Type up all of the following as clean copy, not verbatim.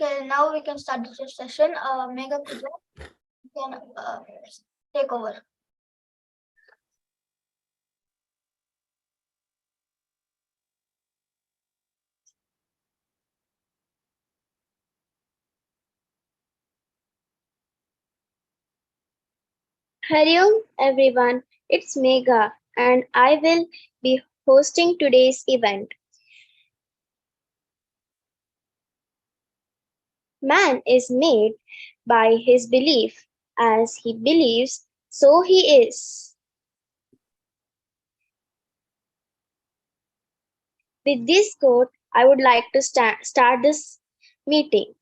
Okay, now we can start the session. Mega Puja, you can take over. Hari Om everyone, it's Megha and I will be hosting today's event. Man is made by his belief. As he believes, so he is. With this quote, I would like to start this meeting.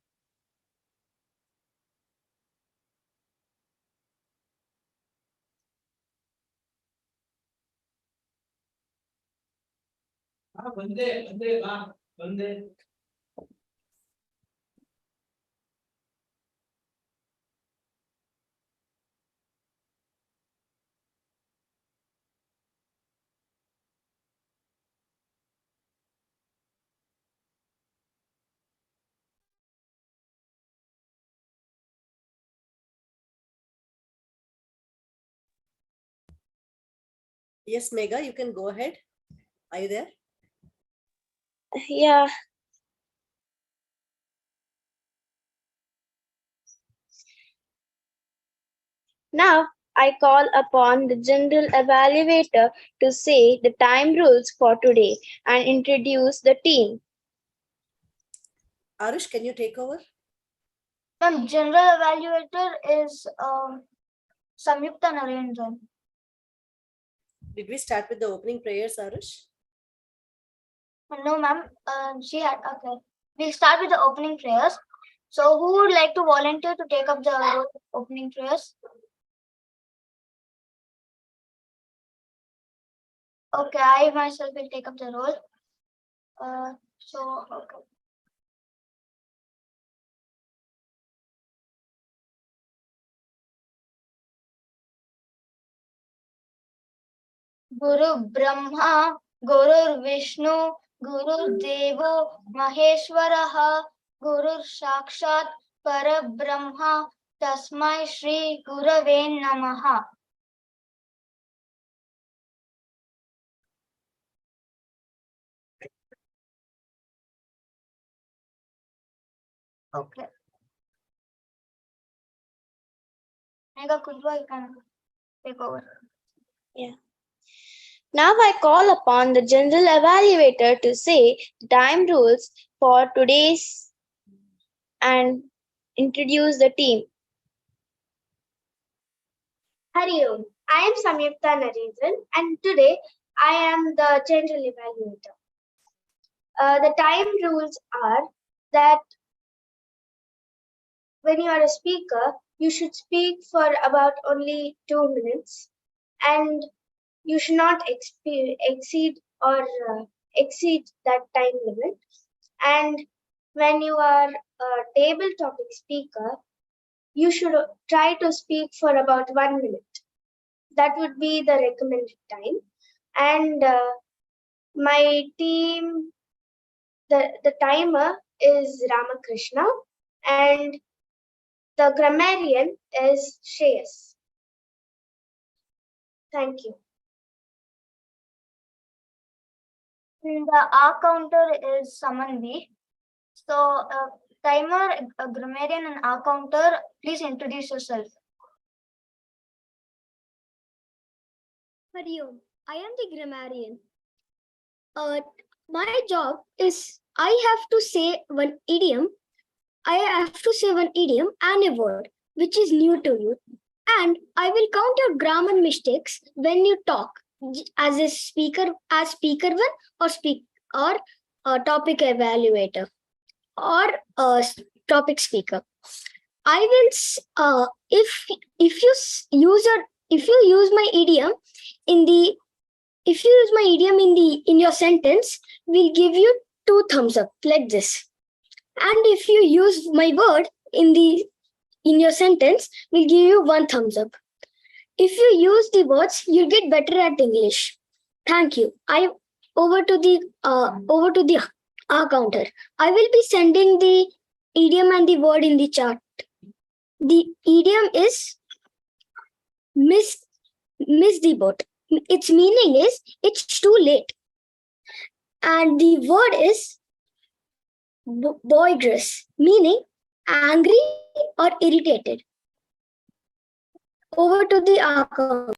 Yes, Megha, you can go ahead. Are you there? Yeah. Now, I call upon the general evaluator to say the time rules for today and introduce the team. Arush, can you take over? Ma'am, general evaluator is Samyukta Narendran. Did we start with the opening prayers, Arush? No, ma'am. She had. Okay. We'll start with the opening prayers. So, who would like to volunteer to take up the role of opening prayers? Okay, I myself will take up the role. Okay. Guru Brahma, Guru Vishnu, Guru Devo Maheshwaraha, Guru Sakshat Parabrahma, Tasmai Shri Gurave Namaha. Okay. Mega Kudwa, you can take over. Yeah. Now I call upon the general evaluator to say the time rules for today's and introduce the team. Hari Om. I am Samyukta Narendran and today I am the general evaluator. The time rules are that when you are a speaker, you should speak for about only 2 minutes and you should not exceed that time limit. And when you are a table topic speaker, you should try to speak for about 1 minute. That would be the recommended time. And my team, the timer is Ramakrishna and the grammarian is Shreyas. Thank you. The R counter is Samanvi. So, timer, grammarian, and R counter, please introduce yourself. Hari Om. I am the grammarian. My job is I have to say one idiom. I have to say one idiom and a word which is new to you, and I will count your grammar mistakes when you talk as a speaker, as speaker one or topic evaluator or topic speaker. I will if you use my idiom in your sentence, we'll give you 2 thumbs up like this. And if you use my word in your sentence, we'll give you 1 thumbs up. If you use the words, you'll get better at English. Thank you. Over to the R counter. I will be sending the idiom and the word in the chart. The idiom is miss the boat. Its meaning is it's too late. And the word is boisterous, meaning angry or irritated. Over to the account.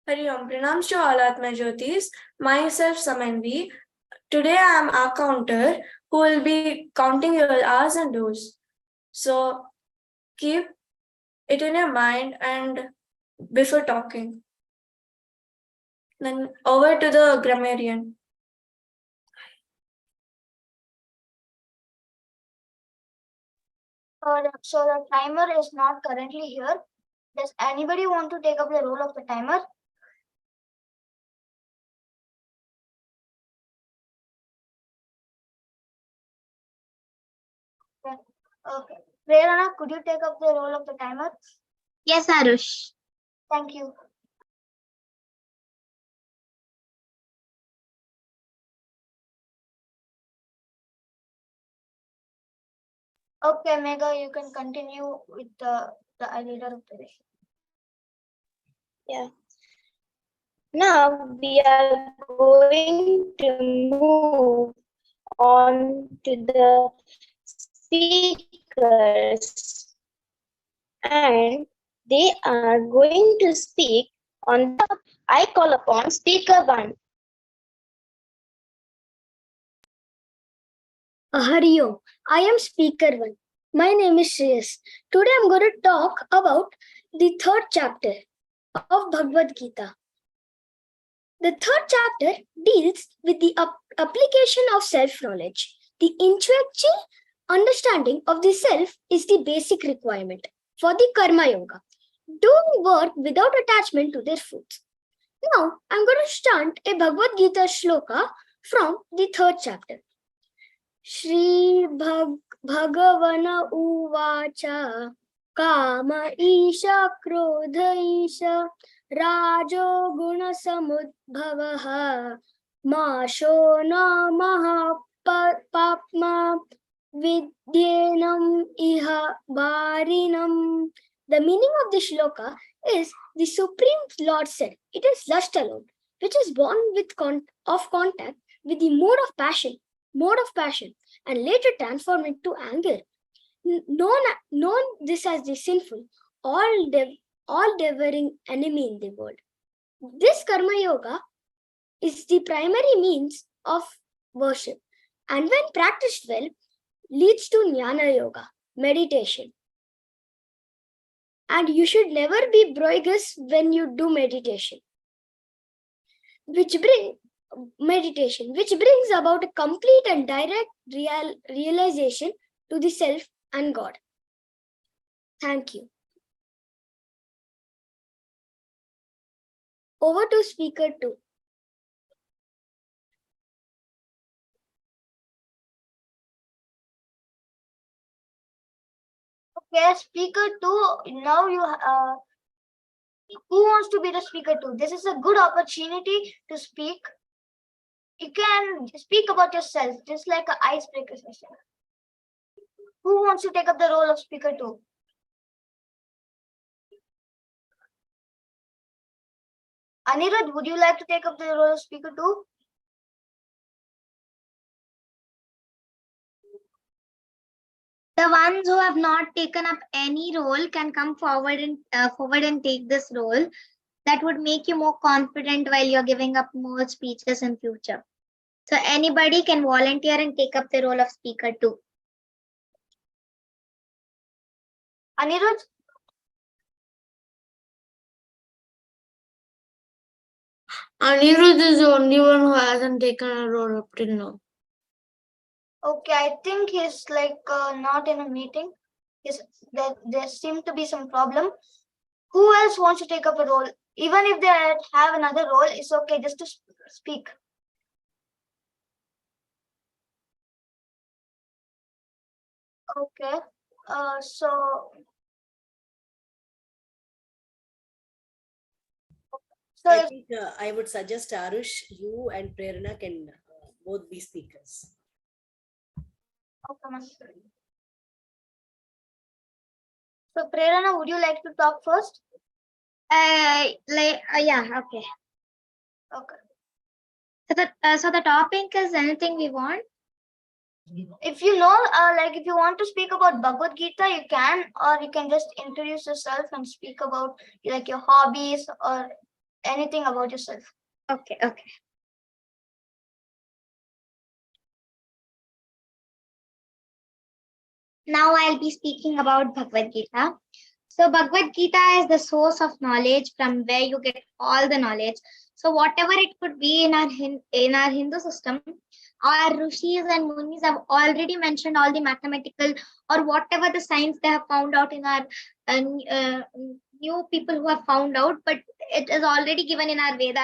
Hari Om. Pranams to all Atma Jyotis. Myself Samanvi. Today I am a counter who will be counting your A's and O's. So keep it in your mind and before talking. Then over to the grammarian. So the timer is not currently here. Does anybody want to take up the role of the timer? Okay. Prerana, could you take up the role of the timer? Yes, Arush. Thank you. Okay, Megha, you can continue with the leader of the day. Yeah. Now we are going to move on to the speakers, and they are going to speak on the. I call upon speaker 1. Hari Om. I am speaker 1. My name is Shreyas. Today I'm going to talk about the third chapter of Bhagavad Gita. The third chapter deals with the application of self-knowledge. The intellectual understanding of the self is the basic requirement for the Karma Yoga, doing work without attachment to their fruits. Now, I'm going to start a Bhagavad Gita shloka from the third chapter. Shri Bhagavana Uvacha Kama Isha Krodha Isha Rajo Guna Samudbhavaha Masho Namaha Papma Vidyenam Iha Varinam. The meaning of the shloka is the Supreme Lord said, it is lust alone, which is born with contact with the mode of passion, and later transformed into anger. Known this as the sinful, all-devouring enemy in the world. This Karma Yoga is the primary means of worship, and when practiced well, leads to Jnana Yoga, meditation. And you should never be boisterous when you do meditation, which brings about a complete and direct realization to the self and God. Thank you. Over to speaker 2. Okay, speaker 2. Now you who wants to be the speaker 2? This is a good opportunity to speak. You can speak about yourself, just like an icebreaker session. Who wants to take up the role of speaker 2? Anirudh, would you like to take up the role of speaker 2? The ones who have not taken up any role can come forward and take this role. That would make you more confident while you're giving up more speeches in future. So anybody can volunteer and take up the role of speaker 2. Anirudh? Anirudh is the only one who hasn't taken a role up till now. Okay, I think he's like not in a meeting. There seems to be some problem. Who else wants to take up a role? Even if they have another role, it's okay just to speak. Okay. So I think I would suggest Arush, you and Prerana can both be speakers. Okay, ma'am. So, Prerana, would you like to talk first? Yeah, okay. Okay. So the topic is anything we want. If you know, like if you want to speak about Bhagavad Gita, you can, or you can just introduce yourself and speak about like your hobbies or anything about yourself. Okay, okay. Now I'll be speaking about Bhagavad Gita. So Bhagavad Gita is the source of knowledge from where you get all the knowledge. So whatever it could be in our Hindu system, our rishis and munis have already mentioned all the mathematical or whatever the science they have found out in our new people who have found out, but it is already given in our Vedas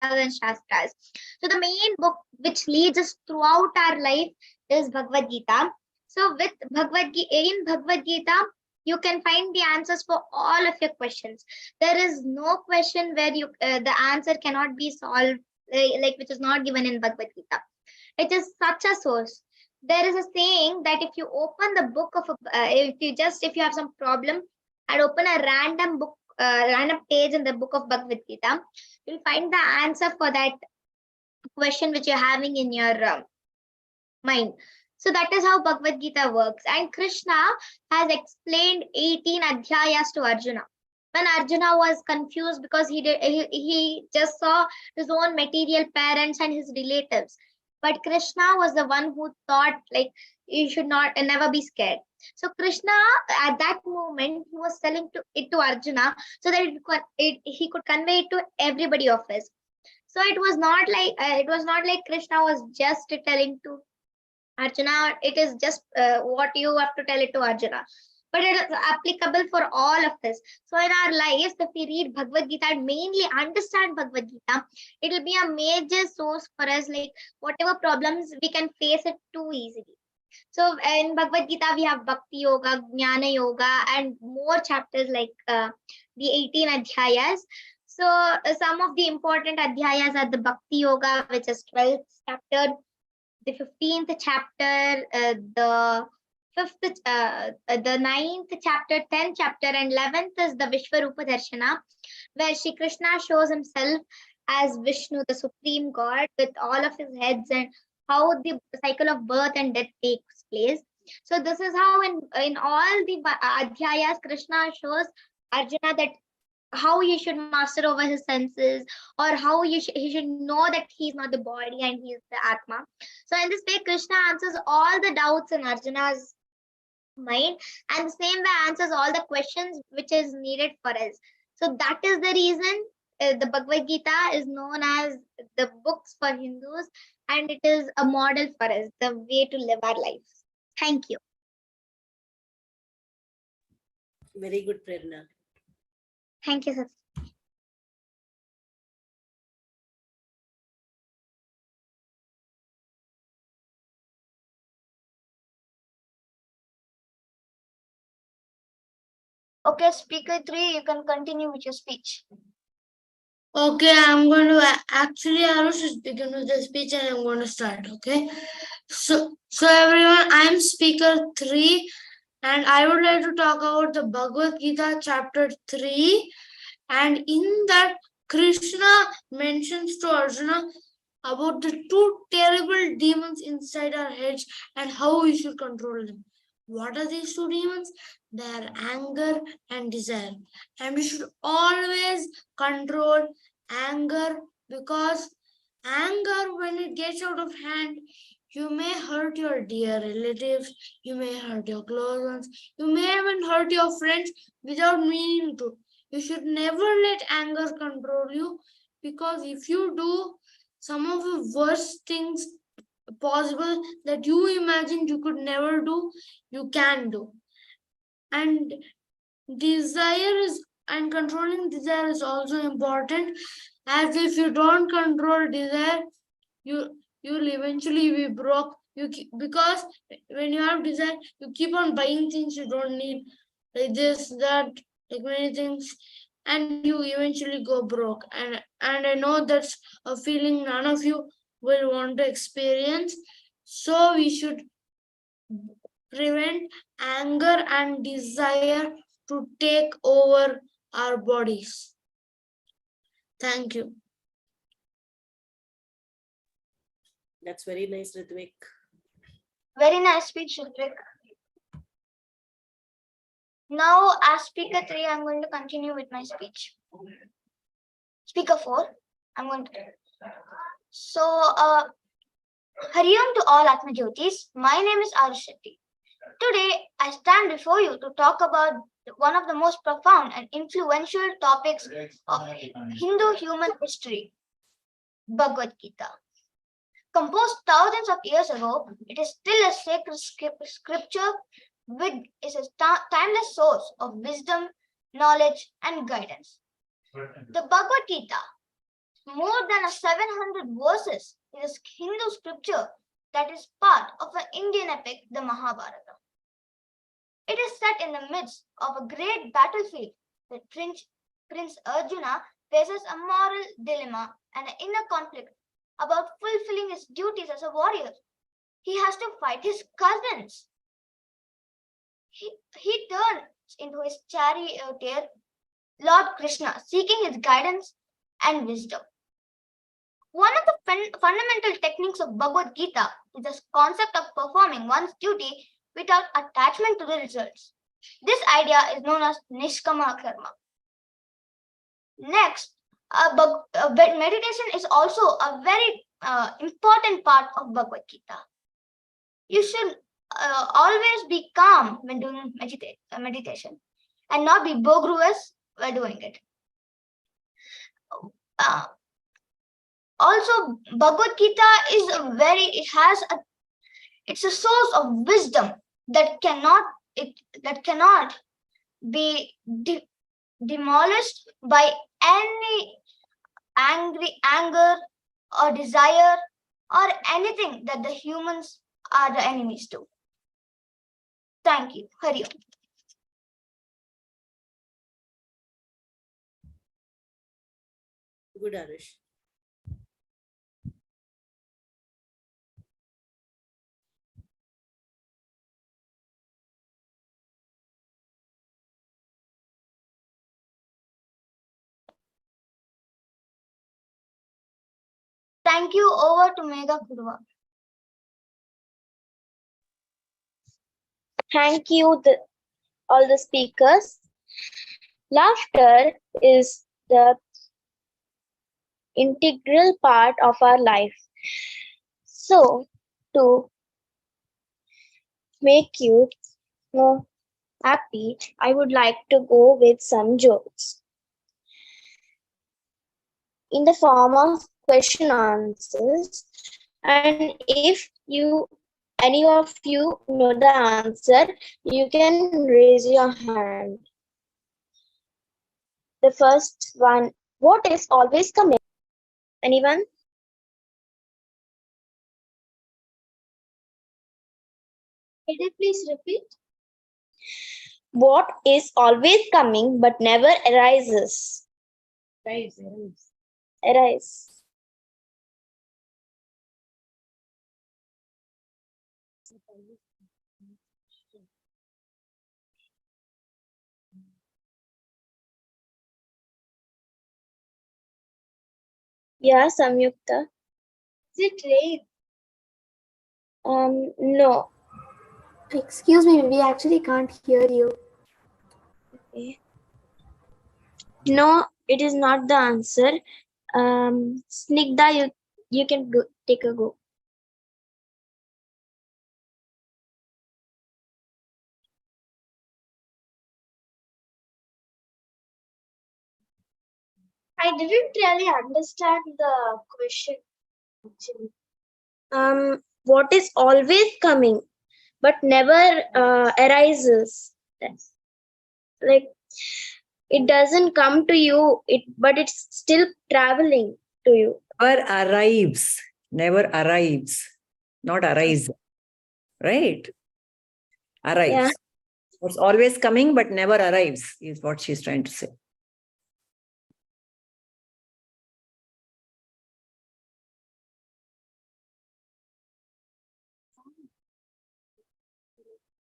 and Shastras. So the main book which leads us throughout our life is Bhagavad Gita. So with Bhagavad Gita, you can find the answers for all of your questions. There is no question where the answer cannot be solved, like which is not given in Bhagavad Gita. It is such a source. There is a saying that if you open the book of if you have some problem and open a random book, random page in the book of Bhagavad Gita, you'll find the answer for that question which you're having in your mind. So that is how Bhagavad Gita works. And Krishna has explained 18 adhyayas to Arjuna. When Arjuna was confused because he just saw his own material parents and his relatives. But Krishna was the one who thought like you should not and never be scared. So Krishna at that moment he was telling it to Arjuna so that he could convey it to everybody of us. So it was not like Krishna was just telling to Arjuna, it is just what you have to tell it to Arjuna. But it is applicable for all of us. So in our lives, if we read Bhagavad Gita and mainly understand Bhagavad Gita, it will be a major source for us, like whatever problems we can face it too easily. So in Bhagavad Gita, we have Bhakti Yoga, Jnana Yoga, and more chapters like the 18 adhyayas. So some of the important adhyayas are the Bhakti Yoga, which is 12th chapter, the 15th chapter, the 9th chapter, 10th chapter, and 11th is the Vishwarupa Darshana, where Shri Krishna shows himself as Vishnu, the supreme god, with all of his heads and how the cycle of birth and death takes place. So this is how in all the adhyayas, Krishna shows Arjuna that how he should master over his senses, or how he should know that he's not the body and he is the Atma. So in this way, Krishna answers all the doubts in Arjuna's mind, and the same way answers all the questions which is needed for us. So that is the reason the Bhagavad Gita is known as the books for Hindus, and it is a model for us, the way to live our lives. Thank you. Very good, Prerna. Thank you, sir. Okay, speaker 3, you can continue with your speech. Okay, I'm going to actually Arush is begin with the speech and I'm going to start. Okay, so everyone, I'm speaker 3 and I would like to talk about the Bhagavad Gita chapter 3, and in that Krishna mentions to Arjuna about the two terrible demons inside our heads and how we should control them. What are these two demons? They are anger and desire, and we should always control anger, because anger, when it gets out of hand, you may hurt your dear relatives, you may hurt your close ones, you may even hurt your friends without meaning to. You should never let anger control you, because if you do, some of the worst things possible that you imagined you could never do, you can do. And desire is, and controlling desire is also important, as if you don't control desire, you'll eventually be broke. Because when you have desire, you keep on buying things you don't need, like this, that, like many things, and you eventually go broke. And I know that's a feeling none of you will want to experience. So we should prevent anger and desire to take over our bodies. Thank you. That's very nice, Ritvik. Very nice speech, Ritvik. Now, as speaker 3, I'm going to continue with my speech. Speaker 4, I'm going to. So, Hari Om to all Atmajyotis. My name is Arush Shetty. Today, I stand before you to talk about one of the most profound and influential topics of Hindu human history, Bhagavad Gita. Composed thousands of years ago, it is still a sacred scripture which is a timeless source of wisdom, knowledge, and guidance. The Bhagavad Gita, more than 700 verses, is a Hindu scripture that is part of an Indian epic, the Mahabharata. It is set in the midst of a great battlefield that Prince Arjuna faces a moral dilemma and an inner conflict about fulfilling his duties as a warrior. He has to fight his cousins. He turns into his charioteer, Lord Krishna, seeking his guidance and wisdom. One of the fundamental techniques of Bhagavad Gita is the concept of performing one's duty without attachment to the results. This idea is known as Nishkama Karma. Next, meditation is also a very important part of Bhagavad Gita. You should always be calm when doing meditation and not be boisterous while doing it. Also, Bhagavad Gita is it's a source of wisdom that cannot be demolished by any anger or desire or anything that the humans are the enemies to. Thank you. Hari Om. Good, Arush. Thank you. Over to Megha Kurwa. Thank you, all the speakers. Laughter is the integral part of our life. So, to make you more happy, I would like to go with some jokes in the form of question answers. And if any of you know the answer, you can raise your hand. The first one, what is always coming? Anyone? Can you please repeat? What is always coming but never arises? Arise. Yeah, Samyukta. Is it rain? No. Excuse me, we actually can't hear you. Okay. No, it is not the answer. Snigdha, you can go, take a go. I didn't really understand the question. Actually. What is always coming but never arises? Like, it doesn't come to you, but it's still traveling to you. Never arrives, not arise, right? Arrives. Yeah. It's always coming but never arrives is what she's trying to say.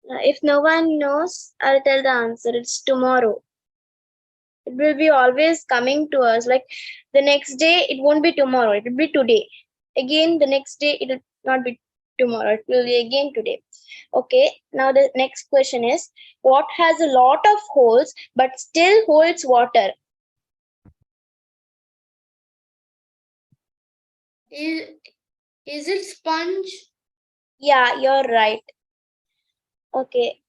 If no one knows, I'll tell the answer. It's tomorrow. It will be always coming to us. Like the next day, it won't be tomorrow. It will be today. Again, the next day, it will not be tomorrow. It will be again today. Okay. Now the next question is, what has a lot of holes but still holds water? Is it sponge? Yeah, you're right. Okay.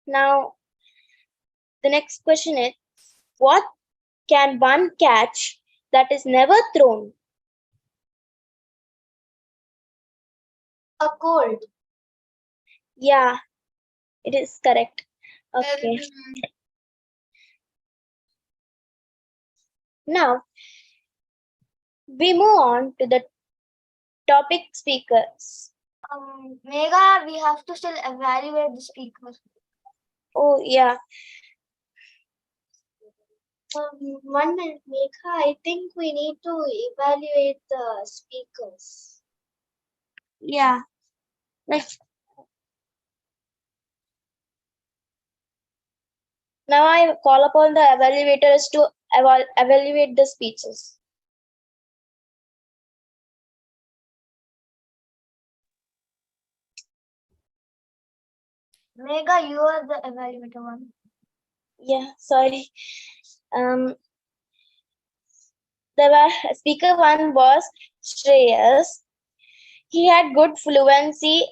Now the next question is, what can one catch that is never thrown? A cold. Yeah, it is correct. Okay. Now we move on to the topic speakers. Megha, we have to still evaluate the speakers. Oh, yeah. 1 minute, Megha. I think we need to evaluate the speakers. Yeah. Like, now I call upon the evaluators to evaluate the speeches. Megha, you are the evaluator one. Yeah, sorry. The speaker one was Shreyas. He had good fluency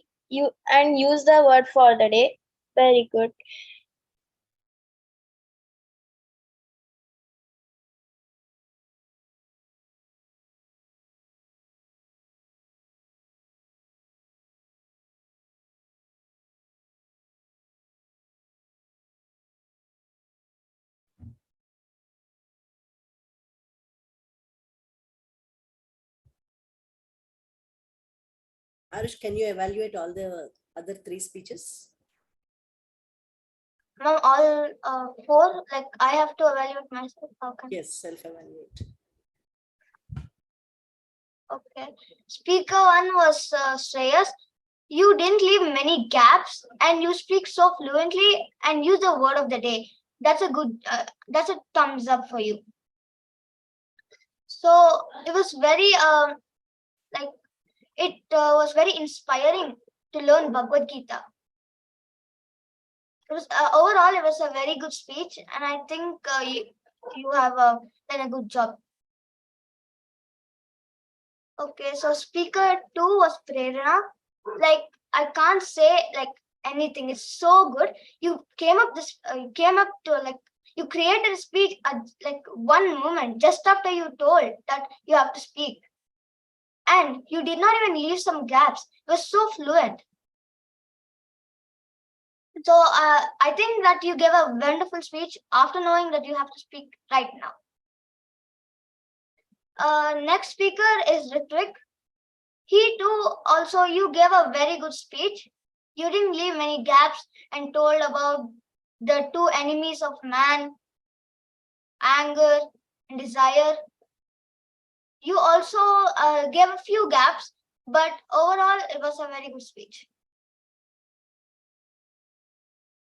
and used the word for the day. Very good. Arush, can you evaluate all the other 3 speeches? Ma'am, all 4, like I have to evaluate myself. Okay. Yes, self-evaluate. Okay. Speaker 1 was Shreyas. You didn't leave many gaps and you speak so fluently and use the word of the day. That's a good, that's a thumbs up for you. So it was very, like, it was very inspiring to learn Bhagavad Gita. It was overall, it was a very good speech, and I think you have done a good job. Okay, so speaker 2 was Prerana. Like I can't say like anything. It's so good. You came up to like you created a speech at like one moment just after you told that you have to speak, and you did not even leave some gaps. It was so fluent. So I think that you gave a wonderful speech after knowing that you have to speak right now. Next speaker is Ritvik. He too also you gave a very good speech. You didn't leave many gaps and told about the 2 enemies of man, anger and desire. You also gave a few gaps, but overall it was a very good speech.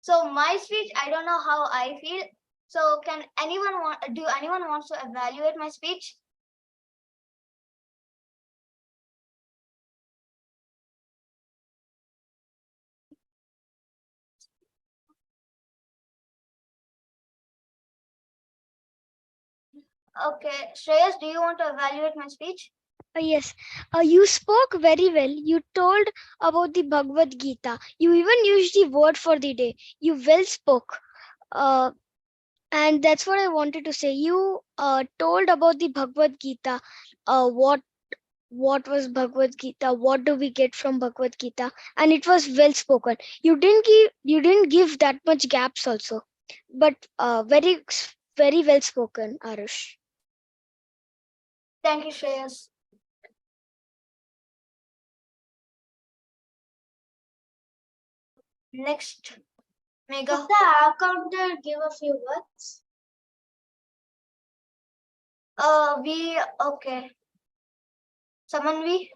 So my speech, I don't know how I feel. So do anyone wants to evaluate my speech? Okay, Shreyas, do you want to evaluate my speech? Yes, you spoke very well. You told about the Bhagavad Gita. You even used the word for the day. You well spoke. And that's what I wanted to say. You told about the Bhagavad Gita. What was Bhagavad Gita? What do we get from Bhagavad Gita? And it was well spoken. You didn't give that much gaps also, but very well spoken, Arush. Thank you, Shreyas. Next, Megha. Could the counter give a few words? Okay. Samanvi.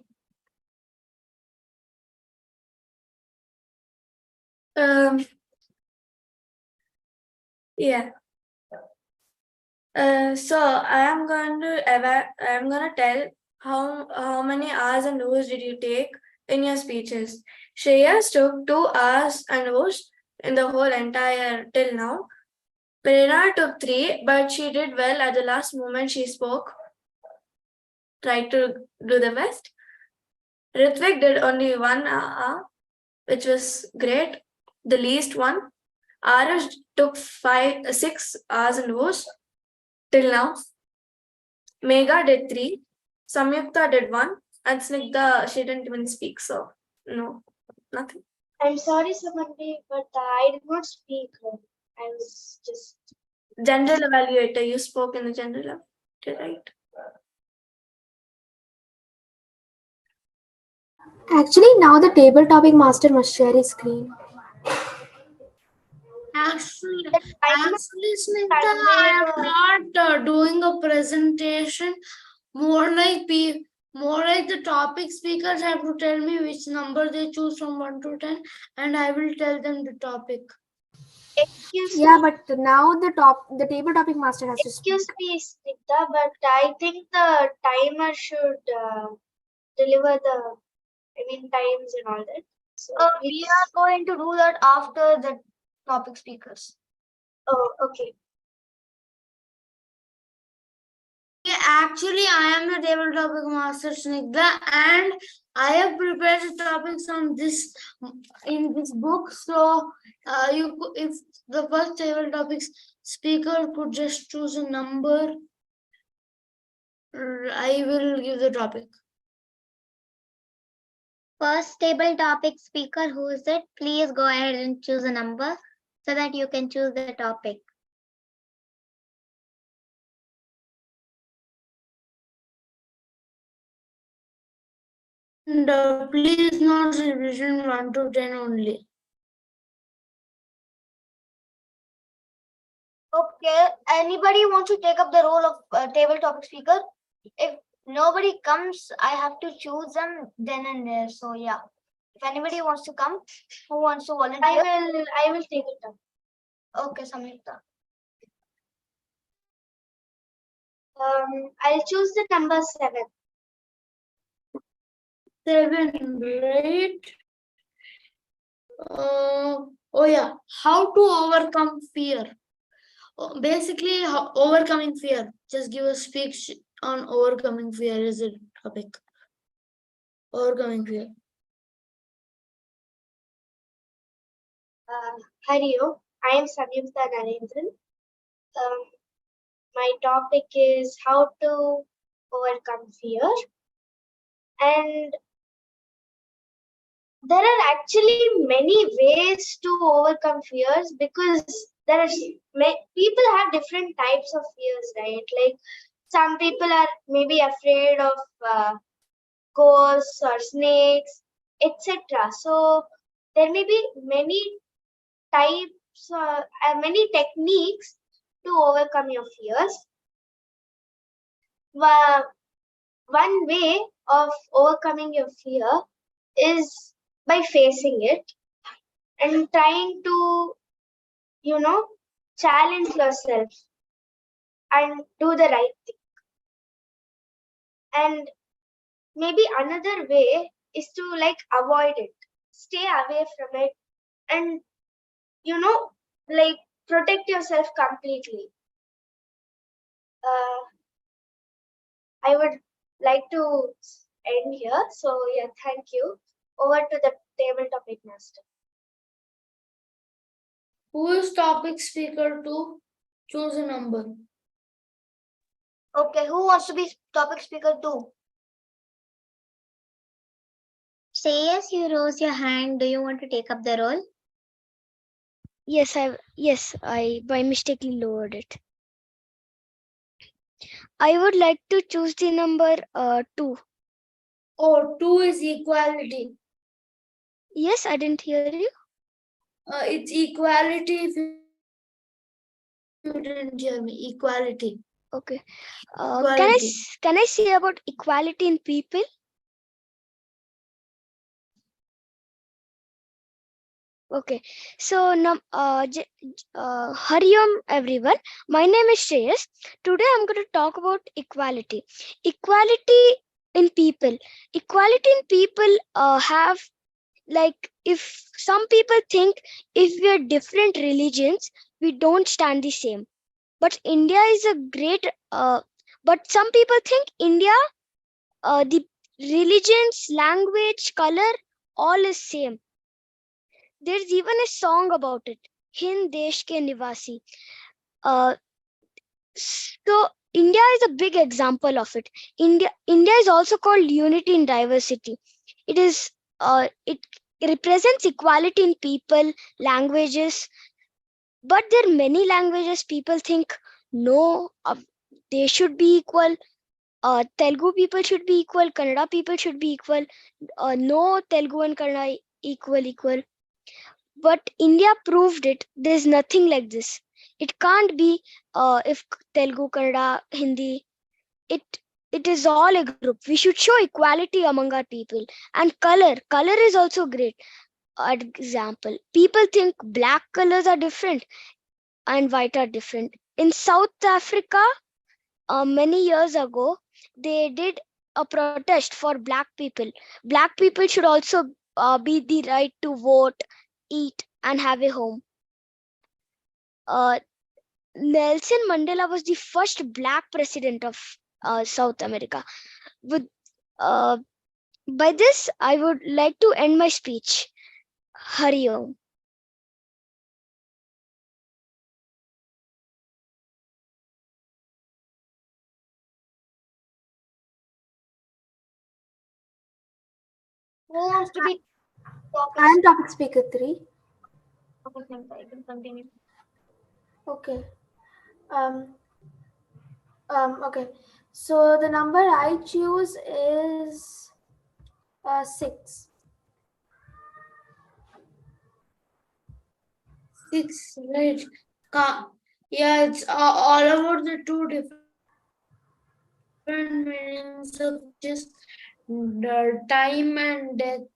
Yeah. So I am going to tell how many hours and hours did you take in your speeches. Shreyas took 2 hours and hours in the whole entire till now. Prerna took 3, but she did well at the last moment she spoke. Tried to do the best. Ritvik did only 1 hour, which was great, the least one. Arash took 6 hours and hours till now. Megha did 3, Samyukta did 1, and Snigdha, she didn't even speak, so no, nothing. I'm sorry, Samantha, but I did not speak. I was just. General evaluator, you spoke in the general evaluator, right? Actually, now the table topic master must share his screen. Actually, Snigdha, I am not doing a presentation. More like the topic speakers have to tell me which number they choose from 1 to 10, and I will tell them the topic. Excuse Yeah, me. but now the table topic master has to speak. Excuse me, Snigdha, but I think the timer should deliver the, times and all that. So We are going to do that after the topic speakers. Oh, okay. Yeah, actually, I am the table topic master, Snigdha, and I have prepared the topics on this in this book. So, if the first table topics speaker could just choose a number, I will give the topic. First table topic speaker, who is it? Please go ahead and choose a number so that you can choose the topic. And please not revision 1 to 10 only. Okay, anybody wants to take up the role of table topic speaker? If nobody comes, I have to choose them then and there. So yeah, if anybody wants to come, who wants to volunteer? I will take it up. Okay, Samyukta. I'll choose the number 7. 7, right? Oh yeah, how to overcome fear. Basically, overcoming fear. Just give a speech on overcoming fear is a topic. Overcoming fear. Hari Om, I am Samyukta Narendran. My topic is how to overcome fear. And there are actually many ways to overcome fears because people have different types of fears, right? Like some people are maybe afraid of ghosts or snakes, etc. So there may be many types, many techniques to overcome your fears. One way of overcoming your fear is by facing it and trying to, challenge yourself and do the right thing. And maybe another way is to avoid it, stay away from it, and protect yourself completely. I would like to end here. So yeah, thank you. Over to the table topic master. Who is topic speaker to choose a number? Okay, who wants to be topic speaker too? Say yes, you rose your hand. Do you want to take up the role? Yes, I by mistakenly lowered it. I would like to choose the number 2. Oh, 2 is equality. Yes, I didn't hear you. It's equality if you didn't hear me. Equality. Okay. Equality. Can I say about equality in people? Okay, so Hari Om everyone. My name is Shreyas. Today I'm going to talk about equality. Equality in people. Equality in people have, like, if some people think if we are different religions, we don't stand the same. But India is a great. But some people think India, the religions, language, color, all is same. There's even a song about it, Hind Desh Ke Nivasi. Uh, so India is a big example of it. India is also called unity in diversity. It represents equality in people, languages, but there are many languages people think no, they should be equal. Telugu people should be equal, Kannada people should be equal. No, Telugu and Kannada equal. But India proved it. There's nothing like this. It can't be if Telugu, Kannada, Hindi. It it is all a group. We should show equality among our people. And color is also great. Example, people think black colors are different and white are different. In South Africa, many years ago, they did a protest for black people. Black people should also be the right to vote, eat, and have a home. Nelson Mandela was the first black president of South America. With by this, I would like to end my speech. Hari Om. Who wants to be I am topic speaker 3. I can continue. Okay. Okay. So the number I choose is 6. 6, right? Yeah, it's all about the two different meanings of just the time and death.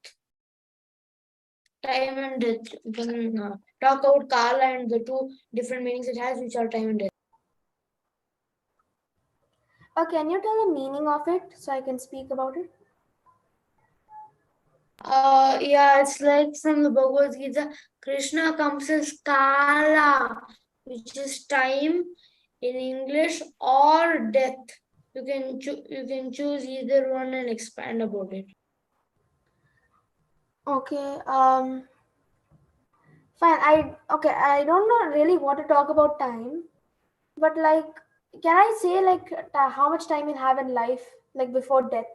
Time and death. We can talk about Kala and the two different meanings it has, which are time and death. Can you tell the meaning of it so I can speak about it? Yeah, it's like from the Bhagavad Gita, Krishna comes as Kala, which is time in English, or death. You can choose either one and expand about it. Okay. Fine. I don't know really what to talk about time, but like, can I say like how much time you have in life, like before death?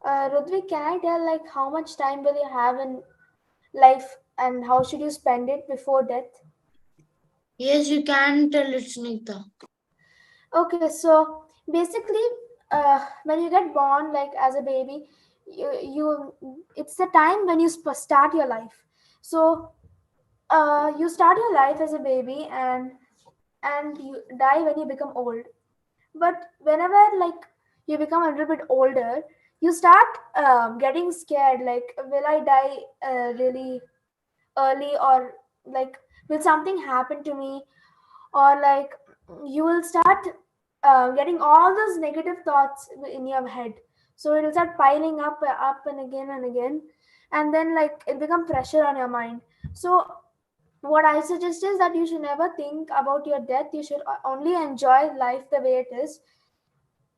Rudvik, can I tell like how much time will you have in life and how should you spend it before death? Yes, you can tell it, Snigdha. Okay, so basically, when you get born, like as a baby, it's the time when you start your life. So you start your life as a baby and you die when you become old. But whenever like you become a little bit older, you start getting scared. Like, will I die really early, or like will something happen to me, or like you will start getting all those negative thoughts in your head, so it will start piling up and again, and then like it become pressure on your mind. So what I suggest is that you should never think about your death. You should only enjoy life the way it is.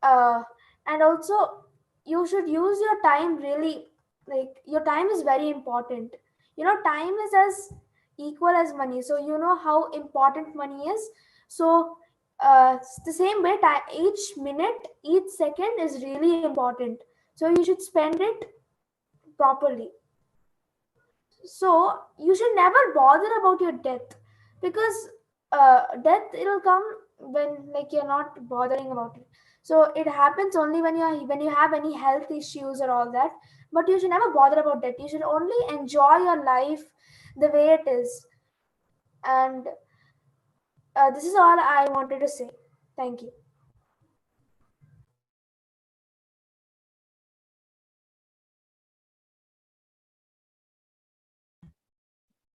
And also you should use your time really, like your time is very important. Time is as equal as money, so you know how important money is. So the same way, each minute, each second is really important, so you should spend it properly. So you should never bother about your death, because death, it'll come when like you're not bothering about it. So it happens only when you have any health issues or all that. But you should never bother about death. You should only enjoy your life the way it is. And this is all I wanted to say. Thank you.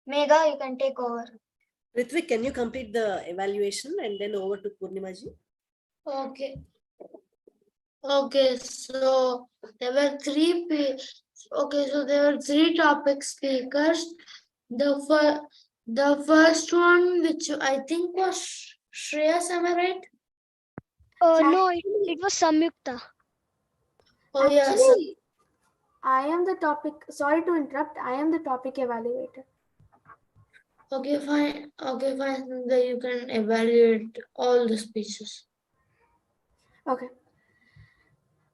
Megha, you can take over. Ritvik, can you complete the evaluation and then over to Purnimaji? Okay. Okay, so there were three topic speakers. The first one, which I think was Shreyas, am I right? No, it was Samyukta. Oh yes. Actually, I am the topic. Sorry to interrupt. I am the topic evaluator. Okay, fine. Okay, fine. Then you can evaluate all the speeches. Okay.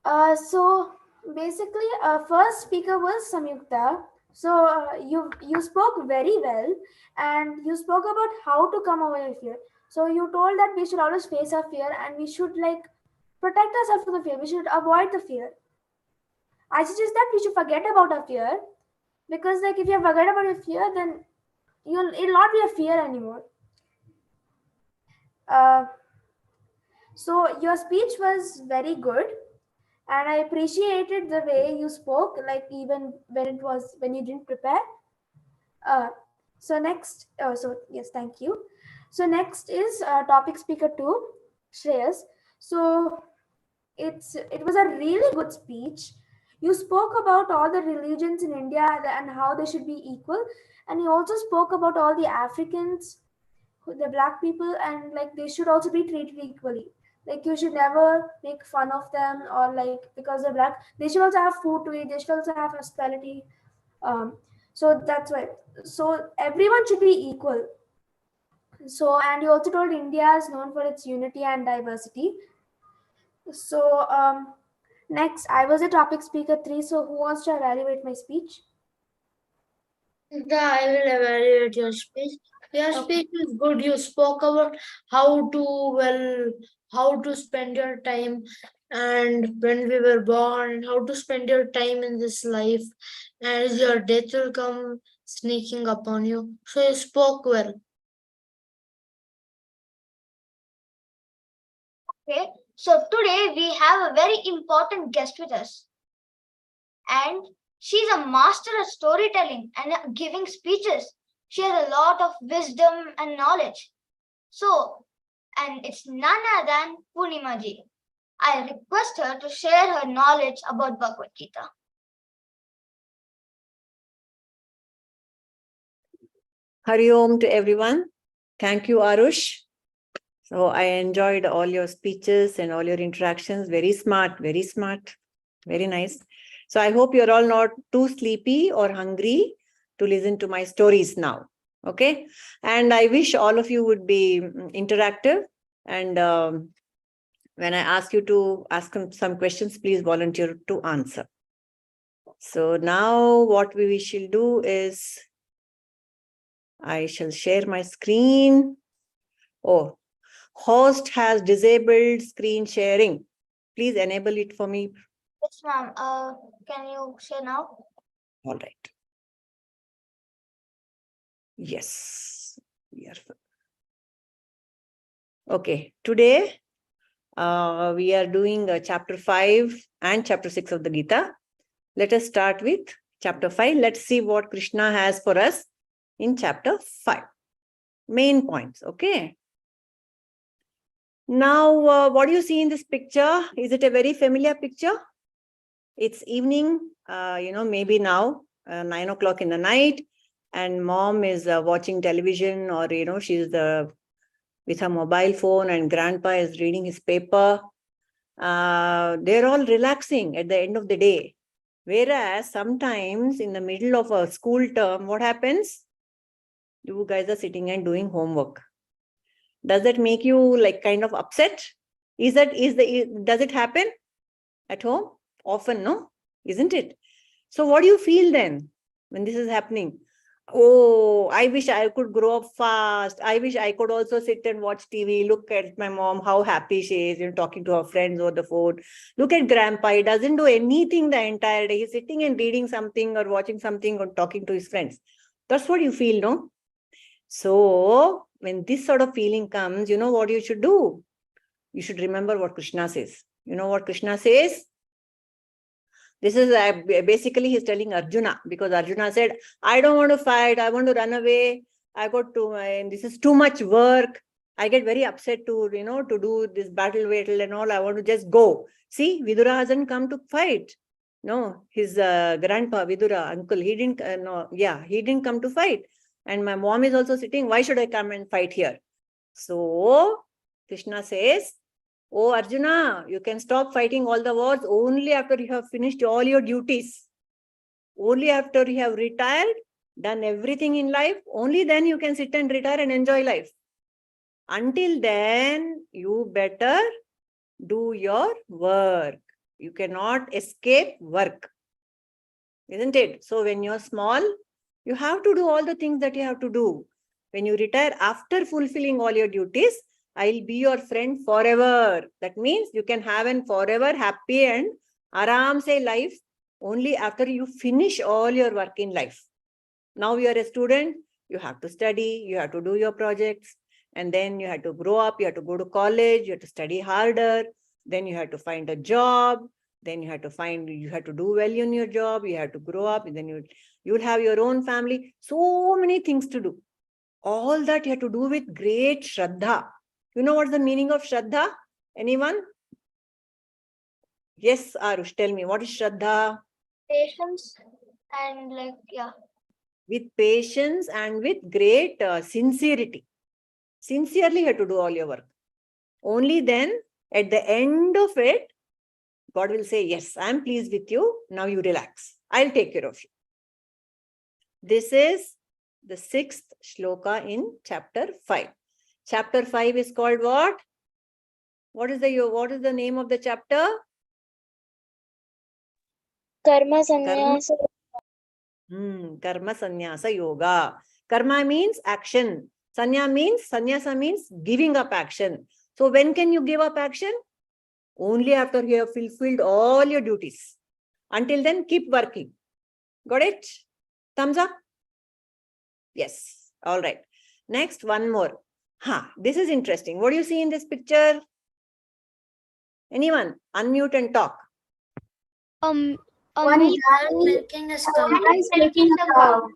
So basically, first speaker was Samyukta. So you spoke very well, and you spoke about how to come over with fear. So you told that we should always face our fear, and we should protect ourselves from the fear. We should avoid the fear. I suggest that we should forget about our fear, because if you forget about your fear, then it'll not be a fear anymore. So your speech was very good, and I appreciated the way you spoke, even when you didn't prepare. So next, so yes, thank you. So next is topic speaker 2, Shreyas. So it was a really good speech. You spoke about all the religions in India and how they should be equal, and you also spoke about all the Africans, the black people, and they should also be treated equally. You should never make fun of them, or because they're black, they should also have food to eat, they should also have hospitality. So that's why, so everyone should be equal. So, and you also told India is known for its unity and diversity. So next, I was a topic speaker 3. So who wants to evaluate my speech? I will evaluate your speech. Your speech is good. You spoke about how to spend your time, and when we were born, how to spend your time in this life, and your death will come sneaking upon you. So you spoke well. Okay, so today we have a very important guest with us. And she's a master at storytelling and giving speeches. She has a lot of wisdom and knowledge. So, and it's none other than Purnimaji. I request her to share her knowledge about Bhagavad Gita. Hari Om to everyone. Thank you, Arush. So I enjoyed all your speeches and all your interactions. Very smart, very nice. So I hope you're all not too sleepy or hungry to listen to my stories now. Okay. And I wish all of you would be interactive. And when I ask you to ask some questions, please volunteer to answer. So now what we shall do is I shall share my screen. Oh, host has disabled screen sharing. Please enable it for me. Yes, ma'am. Can you share now? All right. Yes. Okay. Today, we are doing chapter 5 and chapter 6 of the Gita. Let us start with chapter 5. Let's see what Krishna has for us in chapter 5. Main points. Okay. Now, what do you see in this picture? Is it a very familiar picture? It's evening, maybe now, 9 o'clock in the night, and mom is watching television, or, she's with her mobile phone, and grandpa is reading his paper. They're all relaxing at the end of the day. Whereas sometimes in the middle of a school term, what happens? You guys are sitting and doing homework. Does that make you kind of upset? Does it happen at home? Often, no? Isn't it? So what do you feel then when this is happening? Oh, I wish I could grow up fast. I wish I could also sit and watch TV. Look at my mom, how happy she is, talking to her friends over the phone. Look at grandpa. He doesn't do anything the entire day. He's sitting and reading something or watching something or talking to his friends. That's what you feel, no? So when this sort of feeling comes, you know what you should do? You should remember what Krishna says. You know what Krishna says? This is basically he's telling Arjuna, because Arjuna said, I don't want to fight. I want to run away. I got to, and this is too much work. I get very upset to, to do this battle and all. I want to just go. See, Vidura hasn't come to fight. No, his grandpa, Vidura, uncle, he didn't, he didn't come to fight. And my mom is also sitting. Why should I come and fight here? So, Krishna says, oh, Arjuna, you can stop fighting all the wars only after you have finished all your duties. Only after you have retired, done everything in life, only then you can sit and retire and enjoy life. Until then, you better do your work. You cannot escape work. Isn't it? So when you're small, you have to do all the things that you have to do. When you retire after fulfilling all your duties, I'll be your friend forever. That means you can have an forever happy and aram se life only after you finish all your work in life. Now you are a student, you have to study, you have to do your projects, and then you have to grow up, you have to go to college, you have to study harder, then you have to find a job, then you have to do well in your job, you have to grow up, and then you'll have your own family. So many things to do. All that you have to do with great Shraddha. You know what's the meaning of Shraddha? Anyone? Yes, Arush, tell me, what is Shraddha? Patience and With patience and with great sincerity. Sincerely you have to do all your work. Only then, at the end of it, God will say, yes, I am pleased with you. Now you relax. I'll take care of you. This is the 6th shloka in chapter 5. Chapter 5 is called what? What is the name of the chapter? Karma Sannyasa. Karma Sannyasa Yoga. Karma means action. Sannyasa means giving up action. So when can you give up action? Only after you have fulfilled all your duties. Until then, keep working. Got it? Thumbs up? Yes. All right. Next, one more. This is interesting. What do you see in this picture? Anyone? Unmute and talk. One man milking a cow.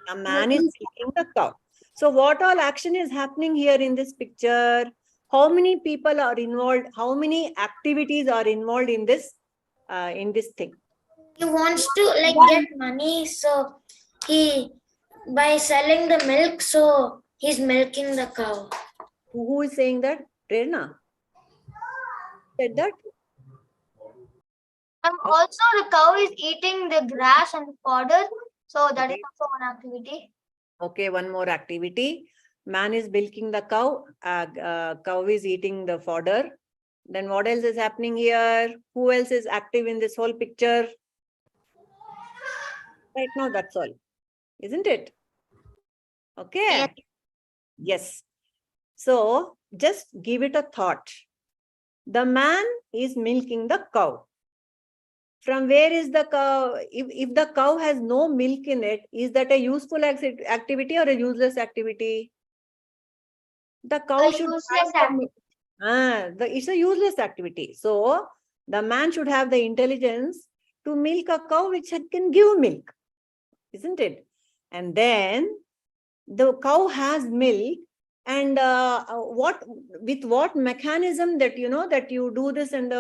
A man is milking the cow. So what all action is happening here in this picture? How many people are involved? How many activities are involved in this thing? He wants to get money, so by selling the milk, so he's milking the cow. Who is saying that? Prerna said that? Also, the cow is eating the grass and fodder. So that is also one activity. Okay, one more activity. Man is milking the cow. Cow is eating the fodder. Then what else is happening here? Who else is active in this whole picture? Right now, that's all. Isn't it? Okay. Yes. So just give it a thought. The man is milking the cow. From where is the cow? If the cow has no milk in it, is that a useful activity or a useless activity? The cow should have it's a useless activity. So the man should have the intelligence to milk a cow which can give milk, isn't it? And then the cow has milk, and with what mechanism that that you do this, and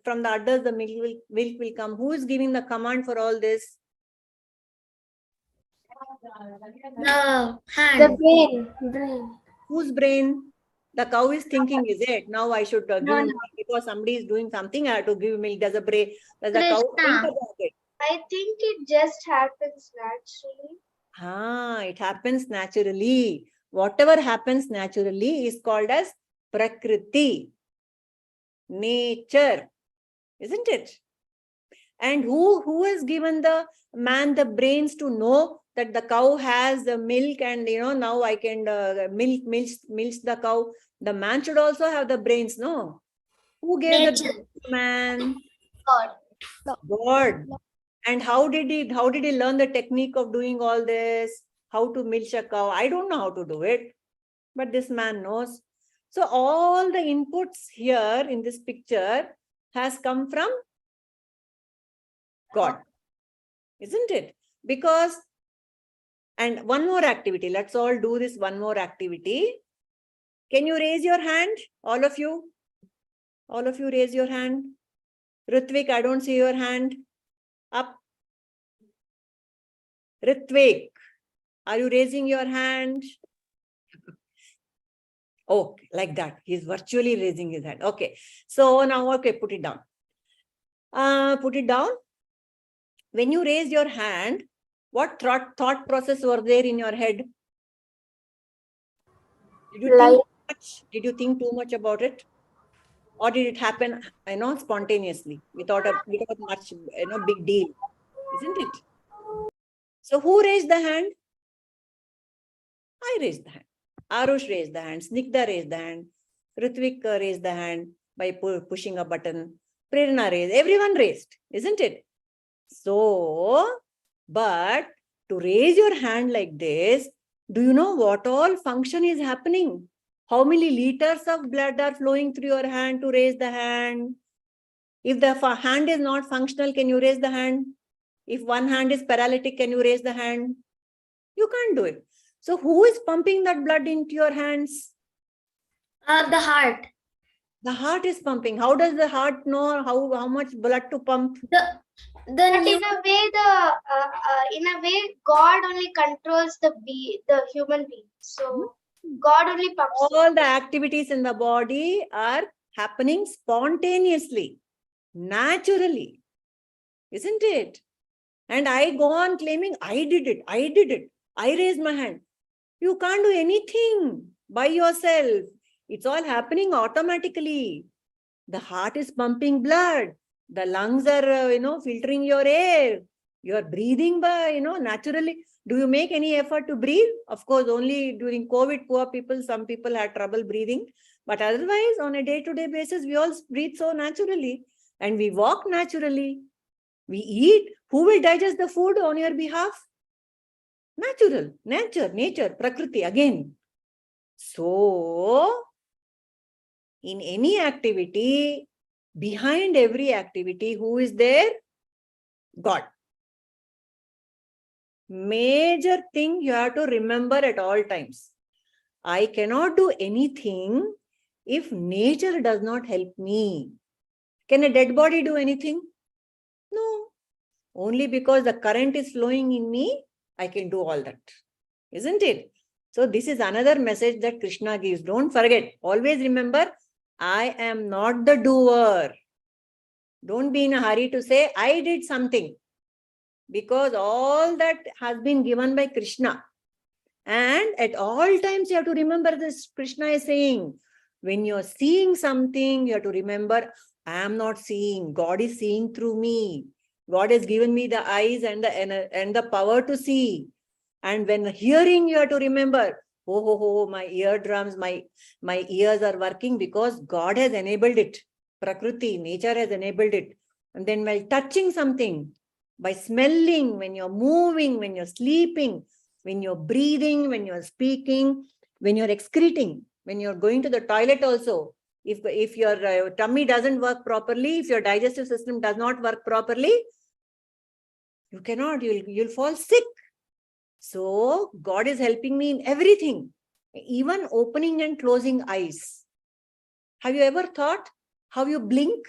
from the udders the milk will come. Who is giving the command for all this? The hand. The brain. Whose brain? The cow is thinking, is it? Now I should give milk because somebody is doing something. I have to give milk. Does the cow think about it? I think it just happens naturally. It happens naturally. Whatever happens naturally is called as Prakriti, nature, isn't it? And who has given the man the brains to know that the cow has the milk, and now I can milk the cow? The man should also have the brains, no? Who gave the brains to man? God. And how did he learn the technique of doing all this? How to milk a cow? I don't know how to do it, but this man knows. So all the inputs here in this picture has come from God. Isn't it? Because, and one more activity. Let's all do this one more activity. Can you raise your hand? All of you? All of you raise your hand. Ritvik, I don't see your hand. Up. Ritvik, are you raising your hand? Oh, like that. He's virtually raising his hand. Okay. So now, okay, put it down. Put it down. When you raise your hand, what thought process were there in your head? Did you think too much? Did you think too much about it? Or did it happen, spontaneously, without much, big deal? Isn't it? So who raised the hand? I raised the hand. Arush raised the hand. Snigdha raised the hand. Ritvik raised the hand by pushing a button. Prerna raised. Everyone raised, isn't it? So, but to raise your hand like this, do you know what all function is happening? How many liters of blood are flowing through your hand to raise the hand? If the hand is not functional, can you raise the hand? If one hand is paralytic, can you raise the hand? You can't do it. So who is pumping that blood into your hands? The heart. The heart is pumping. How does the heart know how much blood to pump? But in a way, God only controls the human being. So God only pumps. All the activities in the body are happening spontaneously, naturally, isn't it? And I go on claiming, I did it, I raised my hand. You can't do anything by yourself. It's all happening automatically. The heart is pumping blood. The lungs are, filtering your air. You are breathing by, naturally. Do you make any effort to breathe? Of course, only during COVID, some people had trouble breathing. But otherwise, on a day-to-day basis, we all breathe so naturally. And we walk naturally. We eat. Who will digest the food on your behalf? Nature, Prakriti again. So, in any activity, behind every activity, who is there? God. Major thing you have to remember at all times. I cannot do anything if nature does not help me. Can a dead body do anything? No. Only because the current is flowing in me, I can do all that. Isn't it? So this is another message that Krishna gives. Don't forget. Always remember, I am not the doer. Don't be in a hurry to say, I did something. Because all that has been given by Krishna. And at all times, you have to remember this. Krishna is saying, when you're seeing something, you have to remember, I am not seeing. God is seeing through me. God has given me the eyes and the power to see. And when hearing, you have to remember, my eardrums, my ears are working because God has enabled it. Prakriti, nature has enabled it. And then while touching something, by smelling, when you're moving, when you're sleeping, when you're breathing, when you're speaking, when you're excreting, when you're going to the toilet also, if your tummy doesn't work properly, if your digestive system does not work properly, you'll fall sick. So God is helping me in everything, even opening and closing eyes. Have you ever thought how you blink?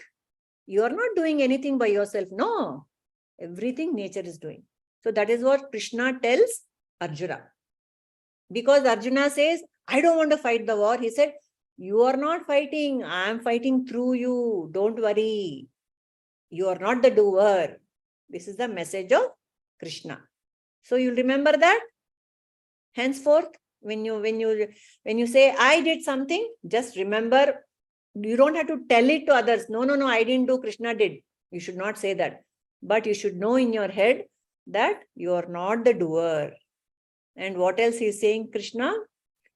You are not doing anything by yourself. No, everything nature is doing. So that is what Krishna tells Arjuna. Because Arjuna says, I don't want to fight the war. He said, you are not fighting. I am fighting through you. Don't worry. You are not the doer. This is the message of Krishna. So you'll remember that. Henceforth, when you say, I did something, just remember, you don't have to tell it to others. No, I didn't do, Krishna did. You should not say that. But you should know in your head that you are not the doer. And what else he is saying, Krishna?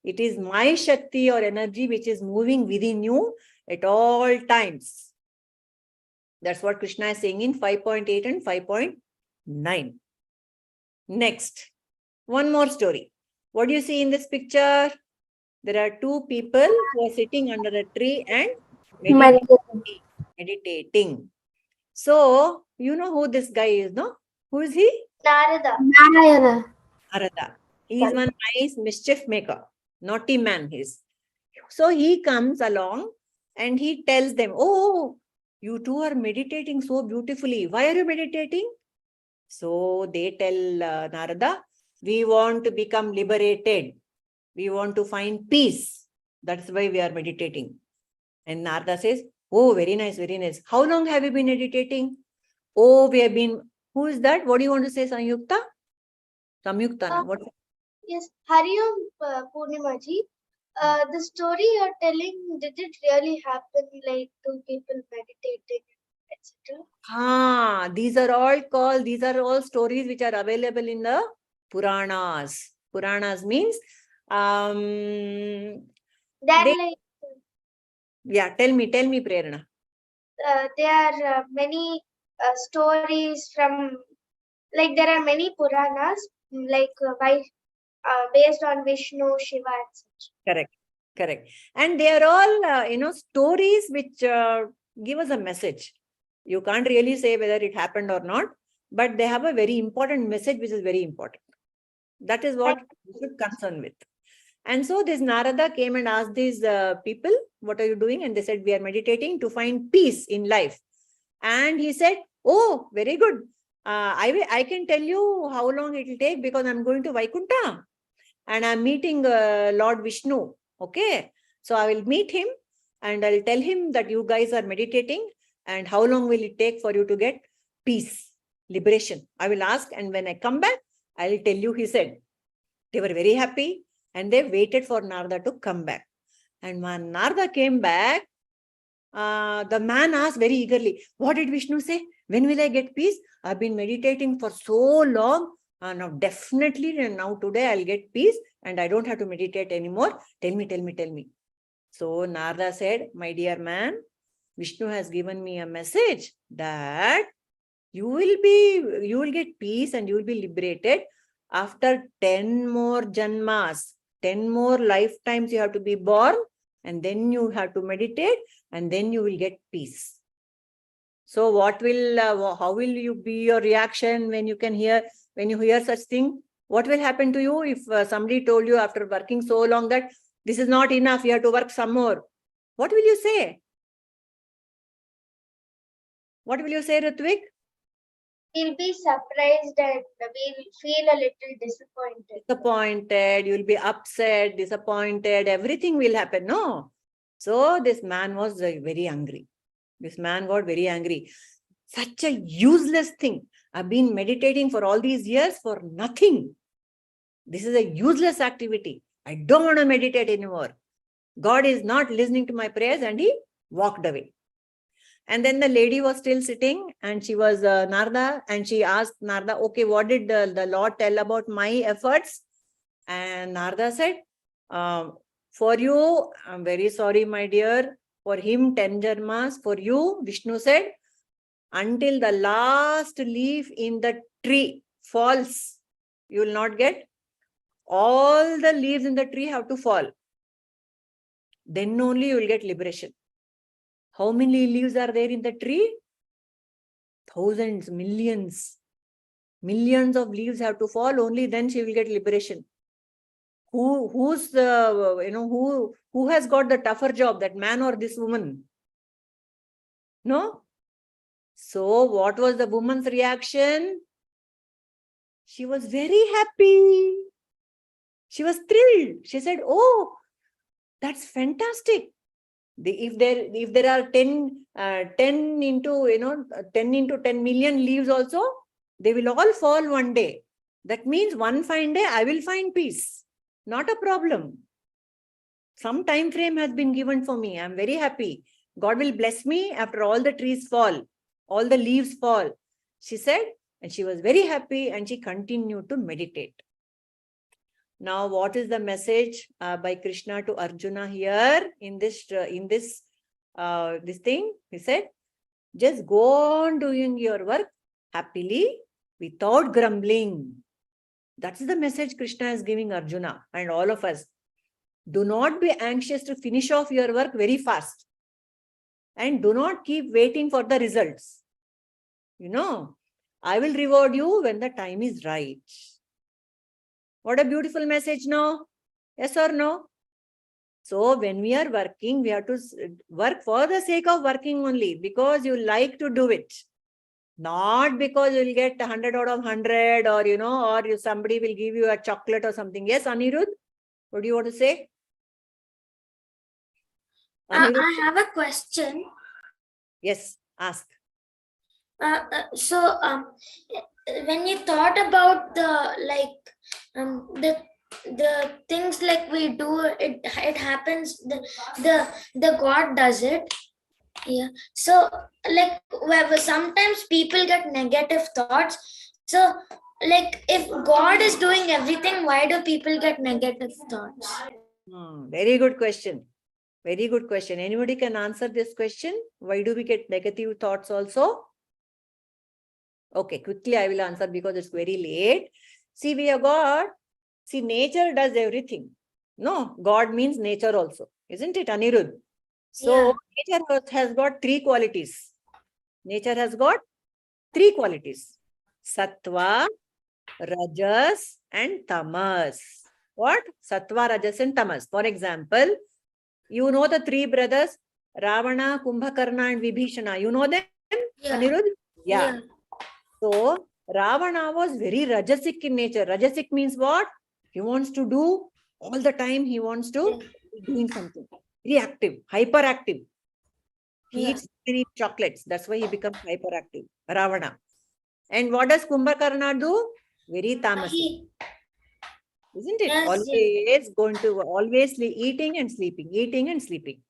It is my Shakti or energy which is moving within you at all times. That's what Krishna is saying in 5.8 and 5.9. Next, one more story. What do you see in this picture? There are two people who are sitting under a tree and meditating. So, you know who this guy is, no? Who is he? Narada. Narayana. Narada. He is one nice mischief maker, naughty man he is. So he comes along and he tells them, oh, you two are meditating so beautifully. Why are you meditating? So they tell Narada, we want to become liberated. We want to find peace. That's why we are meditating. And Narada says, oh, very nice, very nice. How long have you been meditating? Oh, we have been. Who is that? What do you want to say, Samyukta? Samyukta, na? What? Yes, Hariom Purnimaji. The story you're telling, did it really happen, like two people meditating, etc.? These are all stories which are available in the Puranas. Puranas means, Then, they, yeah, tell me, Prerna. there are many stories from, like there are many Puranas, like based on Vishnu, Shiva, etc. Correct. And they are all, stories which give us a message. You can't really say whether it happened or not, but they have a very important message which is very important. That is what we should concern with. And so this Narada came and asked these people, what are you doing? And they said, we are meditating to find peace in life. And he said, oh, very good. I can tell you how long it will take because I'm going to Vaikunta and I'm meeting Lord Vishnu. Okay. So I will meet him and I'll tell him that you guys are meditating and how long will it take for you to get peace, liberation. I will ask, and when I come back, I'll tell you, he said. They were very happy and they waited for Narada to come back. And when Narada came back, the man asked very eagerly, what did Vishnu say? When will I get peace? I've been meditating for so long. Now definitely, now today I'll get peace and I don't have to meditate anymore. Tell me. So Narada said, my dear man, Vishnu has given me a message that you will get peace and you will be liberated after 10 more janmas, 10 more lifetimes you have to be born, and then you have to meditate, and then you will get peace. So how will you be your reaction when you hear such thing? What will happen to you if somebody told you after working so long that this is not enough, you have to work some more? What will you say? What will you say, Ritvik? We'll be surprised and we'll feel a little disappointed. You'll be upset, disappointed, everything will happen. No. So this man was very angry. This man got very angry. Such a useless thing. I've been meditating for all these years for nothing. This is a useless activity. I don't want to meditate anymore. God is not listening to my prayers, and he walked away. And then the lady was still sitting and she was Narada, and she asked Narada, okay, what did the Lord tell about my efforts? And Narada said, for you, I'm very sorry, my dear. For him, 10 janmas. For you, Vishnu said, until the last leaf in the tree falls, you will not get. All the leaves in the tree have to fall. Then only you will get liberation. How many leaves are there in the tree? Thousands, millions. Millions of leaves have to fall. Only then she will get liberation. Who has got the tougher job, that man or this woman? No? So what was the woman's reaction? She was very happy. She was thrilled. She said, oh, that's fantastic. If there are 10 into 10 million leaves also, they will all fall one day. That means one fine day I will find peace. Not a problem. Some time frame has been given for me. I'm very happy. God will bless me after all the trees fall, all the leaves fall. She said, and she was very happy and she continued to meditate. Now, what is the message by Krishna to Arjuna here in this thing? He said, just go on doing your work happily without grumbling. That's the message Krishna is giving Arjuna and all of us. Do not be anxious to finish off your work very fast. And do not keep waiting for the results. You know, I will reward you when the time is right. What a beautiful message, no? Yes or no? So when we are working, we have to work for the sake of working only, because you like to do it. Not because you'll get 100 out of 100, or, you know, or somebody will give you a chocolate or something. Yes, Anirudh? What do you want to say? Anirudh? I have a question. Yes, ask. So when you thought about the things like we do, it happens. The God does it. Yeah. So like sometimes people get negative thoughts. So like if God is doing everything, why do people get negative thoughts? Very good question. Very good question. Anybody can answer this question? Why do we get negative thoughts also? Okay, quickly I will answer because it's very late. See, we have got, see, nature does everything. No, God means nature also. Isn't it, Anirudh? So, nature has got three qualities. Nature has got three qualities. Sattva, Rajas, and Tamas. What? Sattva, Rajas, and Tamas. For example, you know the three brothers, Ravana, Kumbhakarna, and Vibhishana. You know them, Anirudh? Yeah. So, Ravana was very Rajasic in nature. Rajasic means what? He wants to do all the time. He wants to be doing something. Reactive, hyperactive. He eats many chocolates. That's why he becomes hyperactive. Ravana. And what does Kumbhakarna do? Very tamasic. Isn't it? Always going to, always eating and sleeping, eating and sleeping.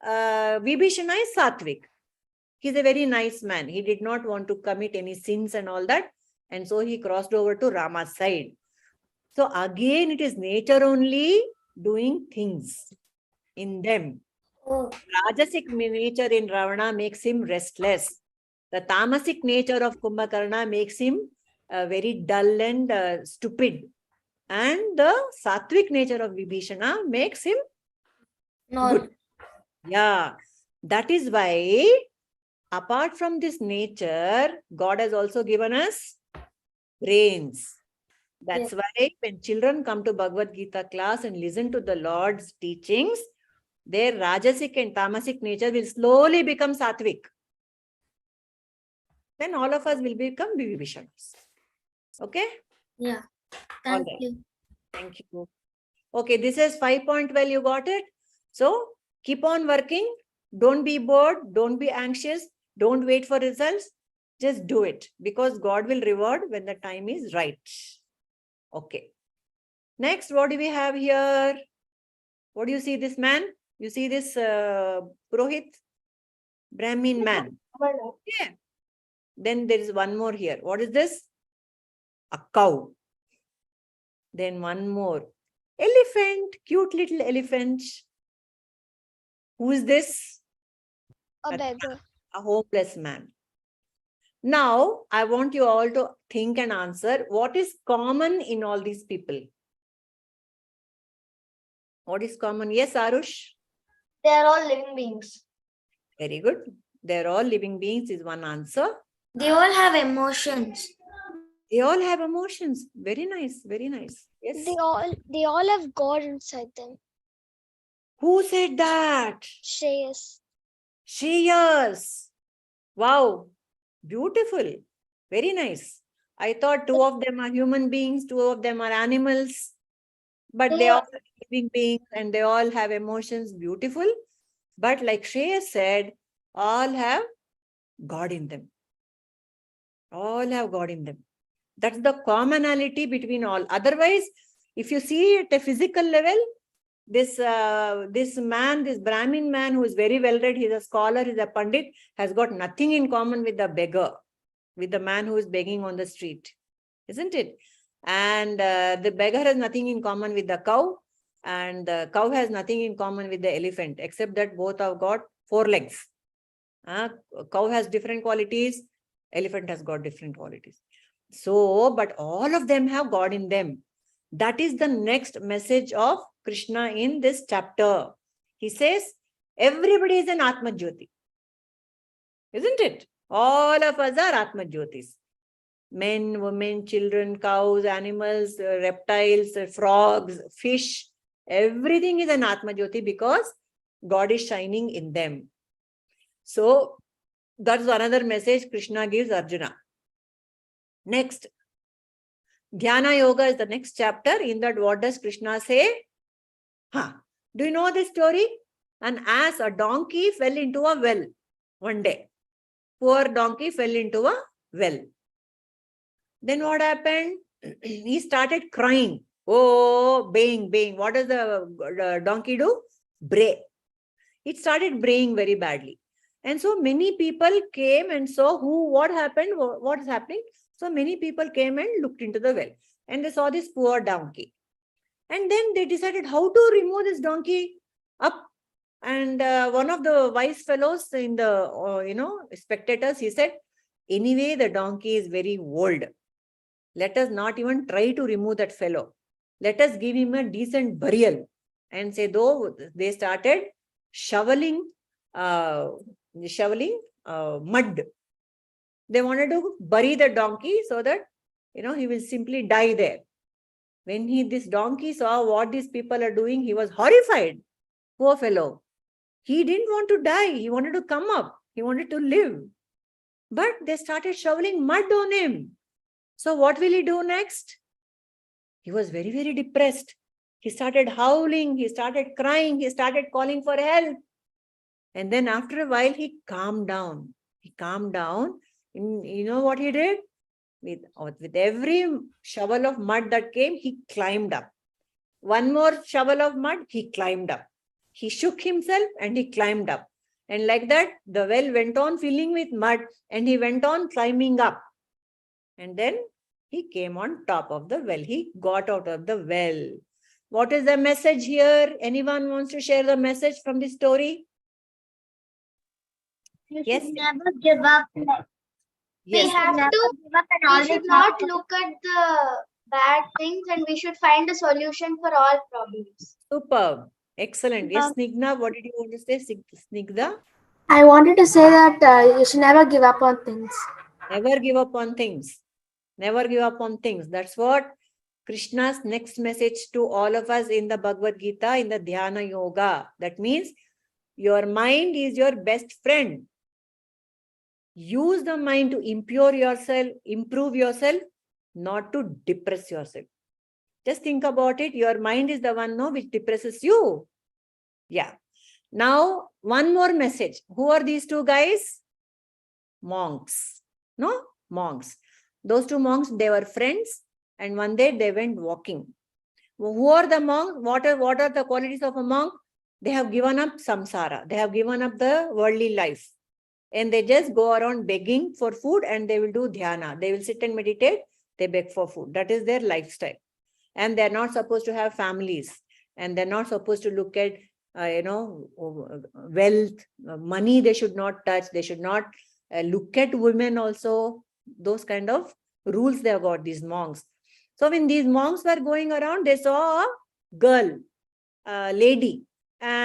And Vibhishana is Satvik. He's a very nice man. He did not want to commit any sins and all that. And so he crossed over to Rama's side. So again, it is nature only doing things in them. Rajasic nature in Ravana makes him restless. The tamasic nature of Kumbhakarna makes him very dull and stupid. And the sattvic nature of Vibhishana makes him good. Yeah, that is why apart from this nature, God has also given us brains. That's why when children come to Bhagavad Gita class and listen to the Lord's teachings, their Rajasic and Tamasic nature will slowly become Sattvic. Then all of us will become Vibhishanas. Okay? Yeah. Thank you. Thank you. Okay, this is 5.12. You got it? So keep on working. Don't be bored. Don't be anxious. Don't wait for results. Just do it, because God will reward when the time is right. Okay. Next, what do we have here? What do you see this man? You see this Purohit? Brahmin man. Yeah. Then there is one more here. What is this? A cow. Then one more. Elephant. Cute little elephant. Who is this? A beggar. A hopeless man. Now, I want you all to think and answer what is common in all these people. What is common? Yes, Arush? They are all living beings. Very good. They are all living beings is one answer. They all have emotions. They all have emotions. Very nice. Very nice. Yes. They all have God inside them. Who said that? Shreyas. Shreyas. Wow. Beautiful. Very nice. I thought two of them are human beings, two of them are animals, but they all are living beings and they all have emotions. Beautiful. But like Shreya said, all have God in them. All have God in them. That's the commonality between all. Otherwise, if you see at a physical level, this man, this Brahmin man who is very well read, he's a scholar, he's a Pandit, has got nothing in common with the beggar, with the man who is begging on the street, isn't it? And the beggar has nothing in common with the cow, and the cow has nothing in common with the elephant, except that both have got 4 legs. Cow has different qualities, elephant has got different qualities. So, but all of them have God in them. That is the next message of Krishna in this chapter. He says, everybody is an Atma Jyoti. Isn't it? All of us are Atma Jyotis. Men, women, children, cows, animals, reptiles, frogs, fish, everything is an Atma Jyoti because God is shining in them. So that's another message Krishna gives Arjuna. Next, Dhyana Yoga is the next chapter. In that, what does Krishna say? Do you know this story? An ass, a donkey fell into a well one day. Poor donkey fell into a well. Then what happened? He started crying. Oh, baying, baying. What does the donkey do? Bray. It started braying very badly. And so many people came and saw what happened, what is happening. So many people came and looked into the well. And they saw this poor donkey. And then they decided how to remove this donkey up. And one of the wise fellows in the, spectators, he said, anyway, the donkey is very old. Let us not even try to remove that fellow. Let us give him a decent burial. And say, though they started shoveling mud. They wanted to bury the donkey so that, he will simply die there. When this donkey saw what these people are doing, he was horrified. Poor fellow. He didn't want to die. He wanted to come up. He wanted to live. But they started shoveling mud on him. So what will he do next? He was very, very depressed. He started howling. He started crying. He started calling for help. And then after a while, he calmed down. He calmed down. You know what he did? With every shovel of mud that came, he climbed up. One more shovel of mud, he climbed up. He shook himself and he climbed up. And like that, the well went on filling with mud and he went on climbing up. And then he came on top of the well. He got out of the well. What is the message here? Anyone wants to share the message from the story? You Yes. should never give up. Yes. We have Never to, give up and we always should not look at the bad things, and we should find a solution for all problems. Superb. Excellent. Yes, Snigdha, what did you want to say? Snigdha? I wanted to say that you should never give up on things. Never give up on things. Never give up on things. That's what Krishna's next message to all of us in the Bhagavad Gita, in the Dhyana Yoga. That means your mind is your best friend. Use the mind to improve yourself, not to depress yourself. Just think about it. Your mind is the one which depresses you. Yeah. Now, one more message. Who are these two guys? Monks. No? Monks. Those two monks, they were friends. And one day they went walking. Who are the monks? What are the qualities of a monk? They have given up samsara. They have given up the worldly life. And they just go around begging for food and they will do dhyana. They will sit and meditate. They beg for food. That is their lifestyle. And they're not supposed to have families. And they're not supposed to look at, wealth, money they should not touch. They should not look at women also. Those kind of rules they have got, these monks. So when these monks were going around, they saw a girl, a lady.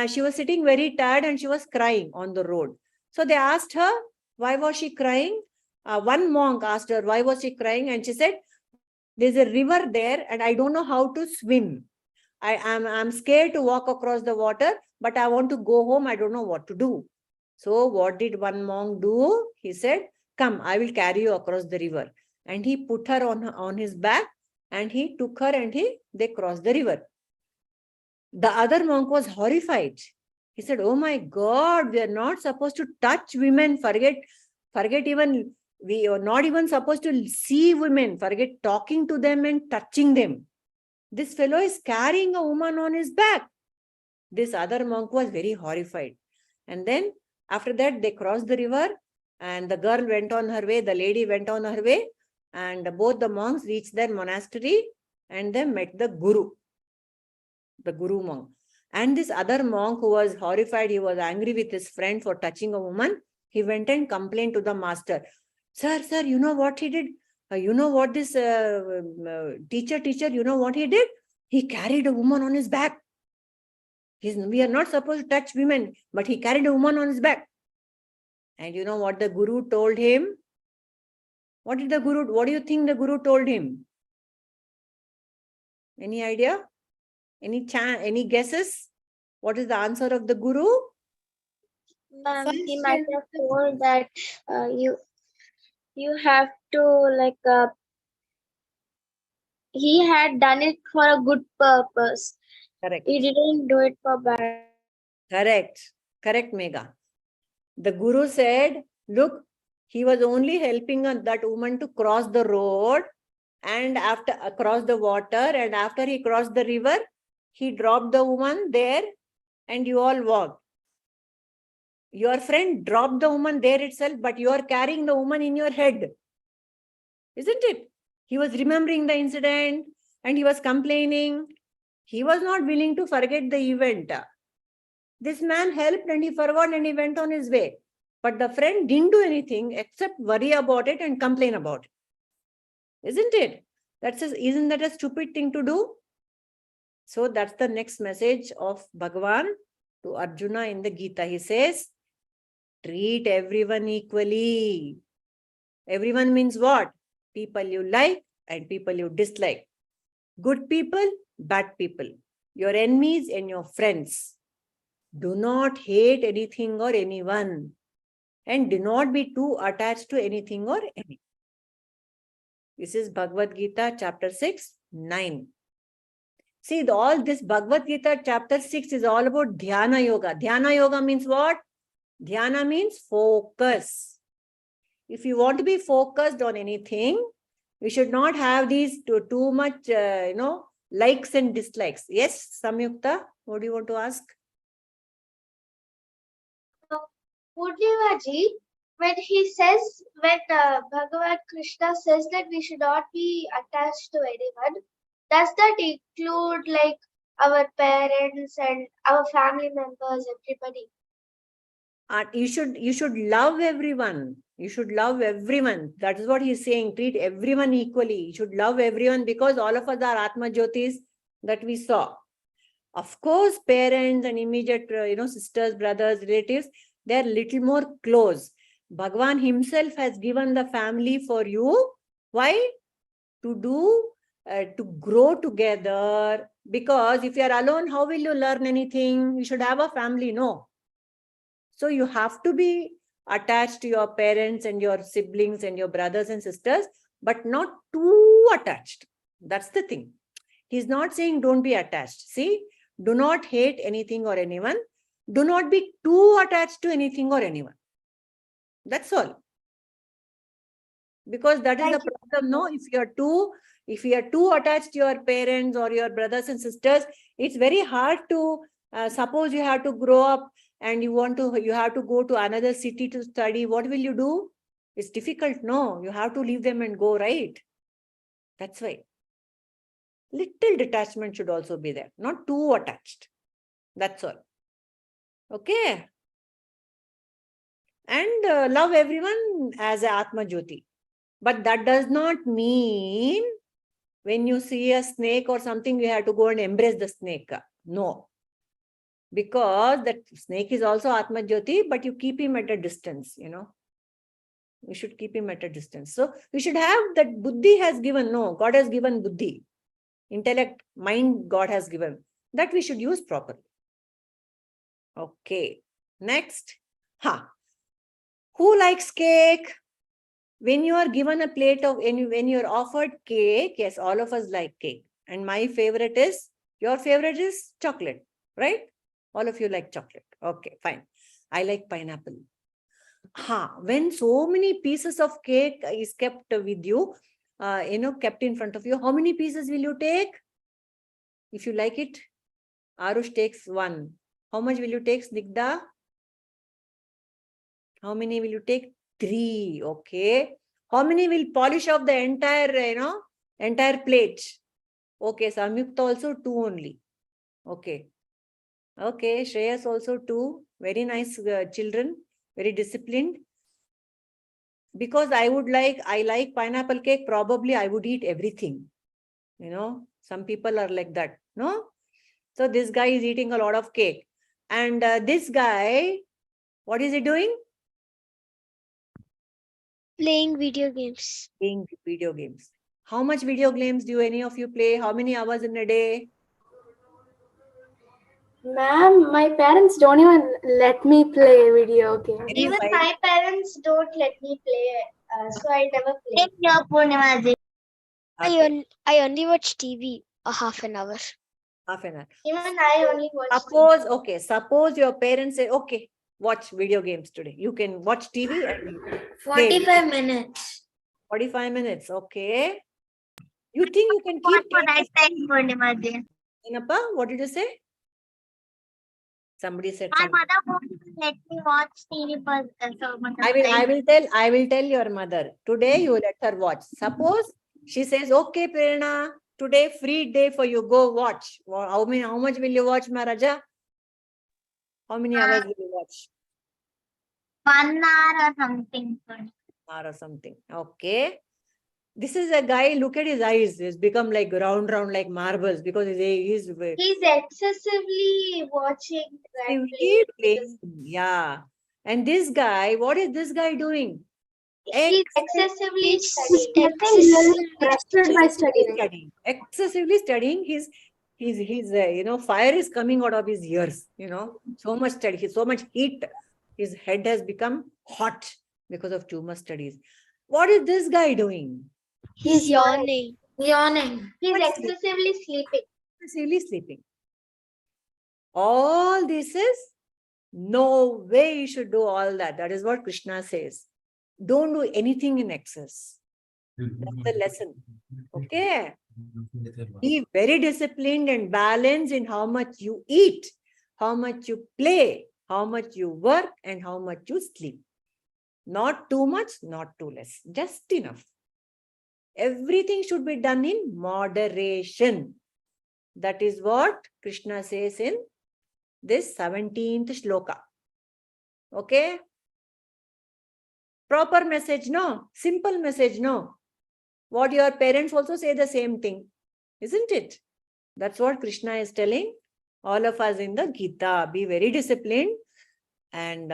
She was sitting very tired and she was crying on the road. So they asked her, why was she crying? One monk asked her, why was she crying? And she said, there's a river there and I don't know how to swim. I'm scared to walk across the water, but I want to go home. I don't know what to do. So what did one monk do? He said, come, I will carry you across the river. And he put her on his back and he took her and they crossed the river. The other monk was horrified. He said, oh my God, we are not supposed to touch women. Forget even, we are not even supposed to see women. Forget talking to them and touching them. This fellow is carrying a woman on his back. This other monk was very horrified. And then after that, they crossed the river and the girl went on her way. The lady went on her way and both the monks reached their monastery and they met the guru monk. And this other monk who was horrified, he was angry with his friend for touching a woman. He went and complained to the master. Sir, you know what he did? You know what this teacher, you know what he did? He carried a woman on his back. We are not supposed to touch women, but he carried a woman on his back. And you know what the Guru told him? What do you think the Guru told him? Any idea? Any guesses? What is the answer of the Guru? Ma'am, he First, might have told that you have to he had done it for a good purpose. Correct. He didn't do it for bad. Correct. Correct, Megha. The Guru said, look, he was only helping that woman to cross the road and after across the water, and after he crossed the river, he dropped the woman there and you all walked. Your friend dropped the woman there itself, but you are carrying the woman in your head. Isn't it? He was remembering the incident and he was complaining. He was not willing to forget the event. This man helped and he forgot and he went on his way. But the friend didn't do anything except worry about it and complain about it. Isn't it? Isn't that a stupid thing to do? So that's the next message of Bhagavan to Arjuna in the Gita. He says, treat everyone equally. Everyone means what? People you like and people you dislike. Good people, bad people. Your enemies and your friends. Do not hate anything or anyone. And do not be too attached to anything or anyone. This is Bhagavad Gita chapter 6, 9. See, all this Bhagavad Gita chapter 6 is all about Dhyana Yoga. Dhyana Yoga means what? Dhyana means focus. If you want to be focused on anything, we should not have these too much, likes and dislikes. Yes, Samyukta, what do you want to ask? Purnimaji, when Bhagavad Krishna says that we should not be attached to anyone, does that include like our parents and our family members, everybody? You should love everyone. You should love everyone. That is what he's saying. Treat everyone equally. You should love everyone because all of us are Atma Jyotis that we saw. Of course, parents and immediate, sisters, brothers, relatives, they are little more close. Bhagavan himself has given the family for you. Why? To grow together. Because if you are alone, how will you learn anything? You should have a family, no? So you have to be attached to your parents and your siblings and your brothers and sisters, but not too attached. That's the thing. He's not saying don't be attached. See, do not hate anything or anyone. Do not be too attached to anything or anyone. That's all. Because that is the problem, no? If you are too attached to your parents or your brothers and sisters, it's very hard to, suppose you have to grow up and you have to go to another city to study. What will you do? It's difficult, no? You have to leave them and go, right? That's why. Little detachment should also be there, not too attached. That's all. Okay. And love everyone as a Atma Jyoti. But that does not mean when you see a snake or something, you have to go and embrace the snake. No. Because that snake is also Atma Jyoti, but you keep him at a distance, You should keep him at a distance. So we should have that Buddhi has given. No, God has given Buddhi. Intellect, mind, God has given. That we should use properly. Okay. Next. Who likes cake? When you are given a plate of, when you are offered cake, yes, all of us like cake. And your favorite is chocolate, right? All of you like chocolate. Okay, fine. I like pineapple. When so many pieces of cake is kept with you, kept in front of you, how many pieces will you take? If you like it, Arush takes 1. How much will you take, Snigdha? How many will you take? 3. Okay. How many will polish off the entire plate? Okay, Samyukta also 2 only. Okay. Okay, Shreyas also 2. Very nice children. Very disciplined. Because I like pineapple cake, probably I would eat everything. Some people are like that. No? So this guy is eating a lot of cake. And this guy, what is he doing? Playing video games. Playing video games. How much video games do any of you play? How many hours in a day? Ma'am, my parents don't even let me play video games. Even my parents don't let me play, so I never play. Same here, Purnima ji. Okay, I only watch TV a half an hour. half an hour. Even I only watch Suppose your parents say, okay, watch video games today. You can watch TV and play. 45 minutes. 45 minutes. Okay. You think you can What keep for that time, Purnima ji? Inappa, what did you say? Somebody said My something. mother won't let me watch TV, but so much I will tell your mother. Today you let her watch. Suppose she says, okay, Prerna, today free day for you. Go watch. How much will you watch, Maharaja? How many hours will you watch? 1 hour or something. Hour or something. Okay. This is a guy, look at his eyes. He's become like round like marbles because he's He's excessively watching and actively playing. playing. Yeah. And this guy, what is this guy doing? He's excessively studying. I think really pressured by studying. Excessively studying. Fire is coming out of his ears. So much study, so much heat. His head has become hot because of too much studies. What is this guy doing? He's yawning. Yawning. He's excessively sleeping. Excessively sleeping. All this is no way you should do all that. That is what Krishna says. Don't do anything in excess. That's the lesson. Okay. Be very disciplined and balanced in how much you eat, how much you play, how much you work, and how much you sleep. Not too much, not too less. Just enough. Everything should be done in moderation. That is what Krishna says in this 17th shloka. Okay? Proper message, no? Simple message, no? What your parents also say the same thing, isn't it? That's what Krishna is telling all of us in the Gita. Be very disciplined and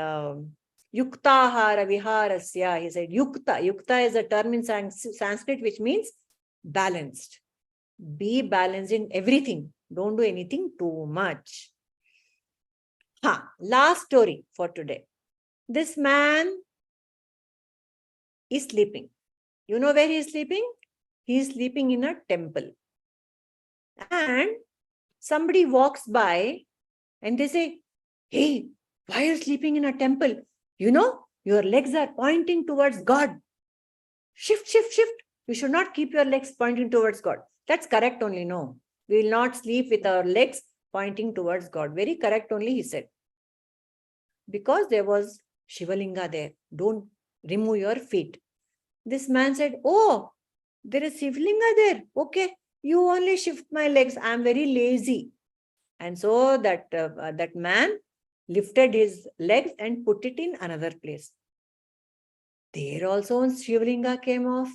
yuktahara viharasya. He said yukta. Yukta is a term in Sanskrit which means balanced. Be balanced in everything. Don't do anything too much. Last story for today. This man is sleeping. You know where he is sleeping? He is sleeping in a temple. And somebody walks by and they say, hey, why are you sleeping in a temple? Your legs are pointing towards God. Shift. You should not keep your legs pointing towards God. That's correct only, no. We will not sleep with our legs pointing towards God. Very correct only, he said. Because there was Shivalinga there. Don't remove your feet. This man said, oh, there is Shivalinga there. Okay, you only shift my legs. I am very lazy. And so that man lifted his legs and put it in another place. There also when Shivalinga came off,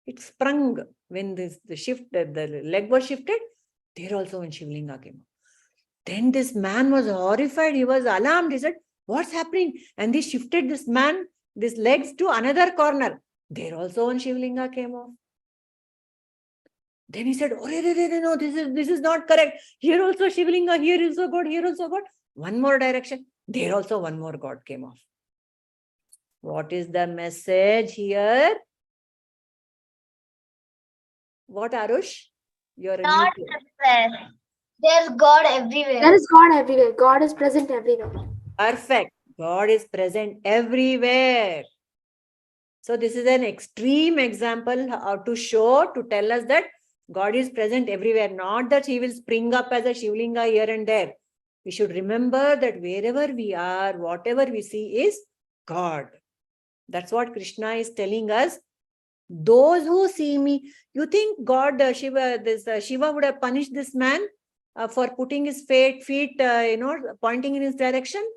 it sprung when the leg was shifted. There also when Shivalinga came off. Then this man was horrified. He was alarmed. He said, what's happening? And he shifted this legs to another corner. There also when Shivalinga came off. Then he said, oh, no, this is not correct. Here also Shivalinga, here also God, here also God. One more direction. There also one more God came off. What is the message here? What, Arush? You're Not everywhere. There's God everywhere. There is God everywhere. God is present everywhere. Perfect. God is present everywhere. So this is an extreme example to tell us that God is present everywhere. Not that he will spring up as a Shivlinga here and there. We should remember that wherever we are, whatever we see is God. That's what Krishna is telling us. Those who see me, you think God, Shiva would have punished this man for putting his feet, pointing in his direction?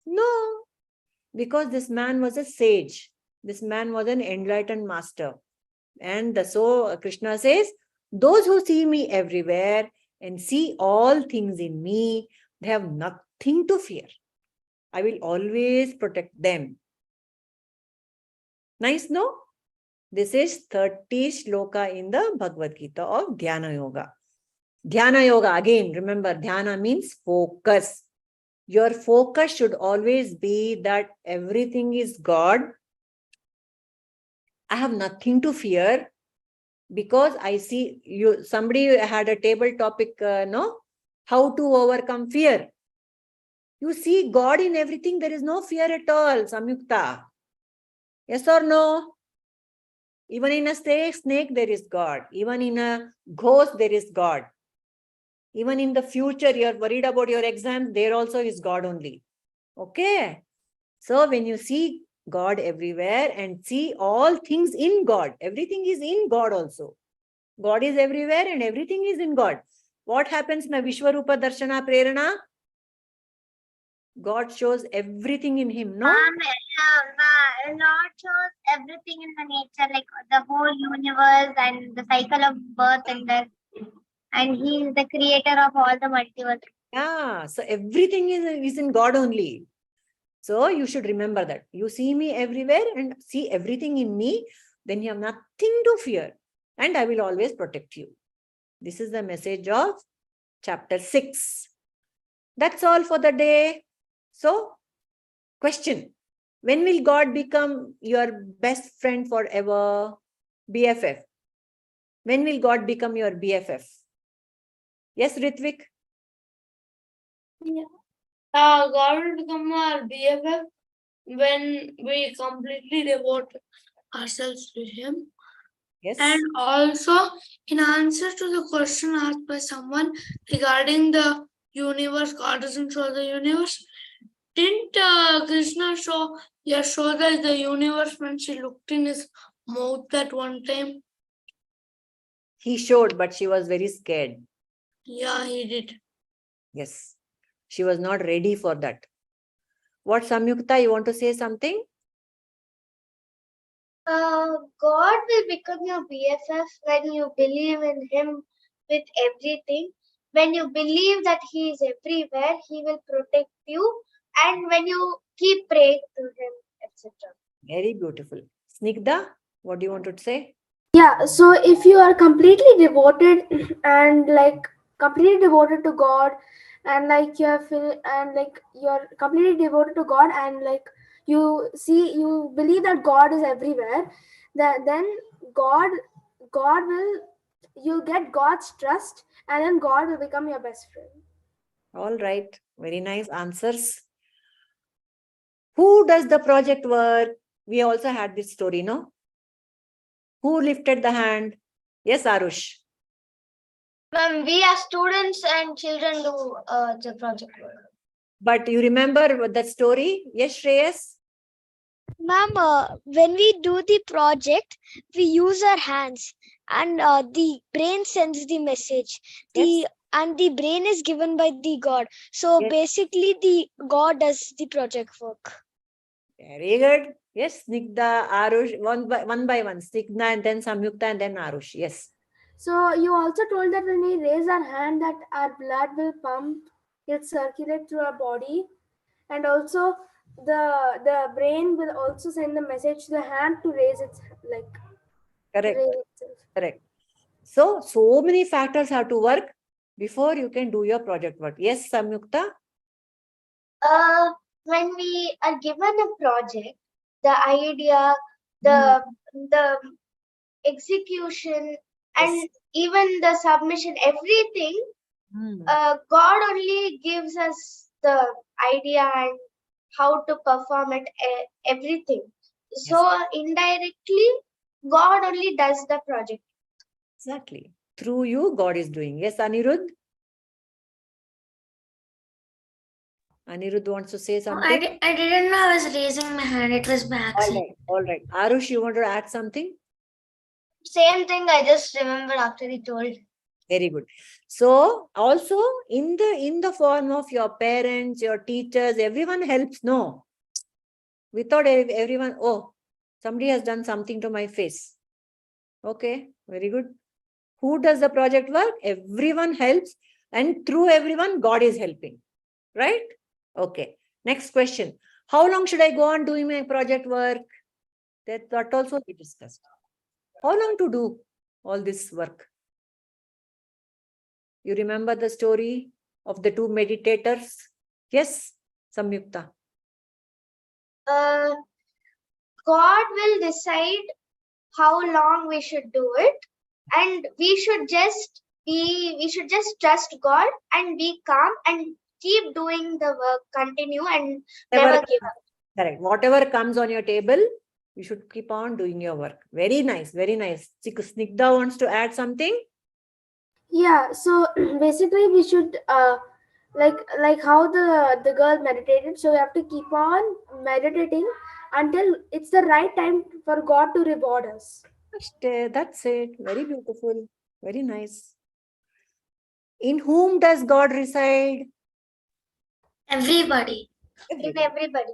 No, because this man was a sage. This man was an enlightened master. And so Krishna says, those who see me everywhere and see all things in me, they have nothing to fear. I will always protect them. Nice, no? This is 30 shloka in the Bhagavad Gita of Dhyana Yoga. Dhyana Yoga, again, remember, Dhyana means focus. Your focus should always be that everything is God. I have nothing to fear because I see you. Somebody had a table topic, no? How to overcome fear. You see God in everything. There is no fear at all, Samyukta. Yes or no? Even in a snake, there is God. Even in a ghost, there is God. Even in the future, you're worried about your exam, there also is God only. Okay. So when you see God everywhere and see all things in God, everything is in God also. God is everywhere and everything is in God. What happens in a Vishwarupa Darshana Prerana? God shows everything in him, no? Lord shows everything in the nature, like the whole universe and the cycle of birth and death. And he is the creator of all the multiverse. Yeah, so everything is in God only. So you should remember that. You see me everywhere and see everything in me, then you have nothing to fear. And I will always protect you. This is the message of chapter 6. That's all for the day. So, question. When will God become your best friend forever? BFF. When will God become your BFF? Yes, Ritvik? God will become our BFF when we completely devote ourselves to Him. Yes. And also, in answer to the question asked by someone regarding the universe, God doesn't show the universe. Didn't Krishna show Yashoda the universe when she looked in his mouth that one time? He showed, but she was very scared. Yeah, he did. Yes. She was not ready for that. What, Samyukta, you want to say something? God will become your BFF when you believe in Him with everything. When you believe that He is everywhere, He will protect you. And when you keep praying to Him, etc. Very beautiful. Snigdha, what do you want to say? Yeah, so if you are completely devoted and like completely devoted to God, and like you're completely devoted to God, and like you believe that God is everywhere, then God will, you get God's trust, and then God will become your best friend. All right. Very nice answers. Who does the project work? We also had this story, no? Who lifted the hand? Yes, Arush. Ma'am, we as students and children do the project work. But you remember that story? Yes, Shreyas? Ma'am, when we do the project, we use our hands, and the brain sends the message. Yes. And the brain is given by the God. So Yes. basically, the God does the project work. Very good. Yes, Snigdha, Arush, one by one. Snigdha and then Samyukta and then Arush. Yes. So you also told that when we raise our hand, that our blood will pump, it'll circulate through our body, and also the brain will also send the message to the hand to raise its Correct. raise itself. Correct. So many factors have to work before you can do your project work. Yes, Samyukta? When we are given a project, the idea, the execution, and even the submission, everything, God only gives us the idea and how to perform it, everything. So indirectly, God only does the project. Exactly. Through you, God is doing. Yes, Anirudh? Anirudh wants to say something. I didn't know I was raising my hand. It was by accident. All right. Arush, you want to add something? Same thing I just remembered after he told. Very good. So also in the form of your parents, your teachers, everyone helps. No. Without everyone, oh, somebody has done something to my face. Okay, very good. Who does the project work? Everyone helps, and through everyone, God is helping. Right? Okay. Next question. How long should I go on doing my project work? That also we discussed. How long to do all this work? You remember the story of the two meditators? Yes, Samyukta. God will decide how long we should do it, and we should just trust God and be calm and keep doing the work, continue and never give up. Correct. Whatever comes on your table, you should keep on doing your work. Very nice, very nice. Snigdha wants to add something. Yeah, so basically we should like how the girl meditated, so we have to keep on meditating until it's the right time for God to reward us. That's it. Very beautiful. Very nice. In whom does God reside? Everybody. In everybody.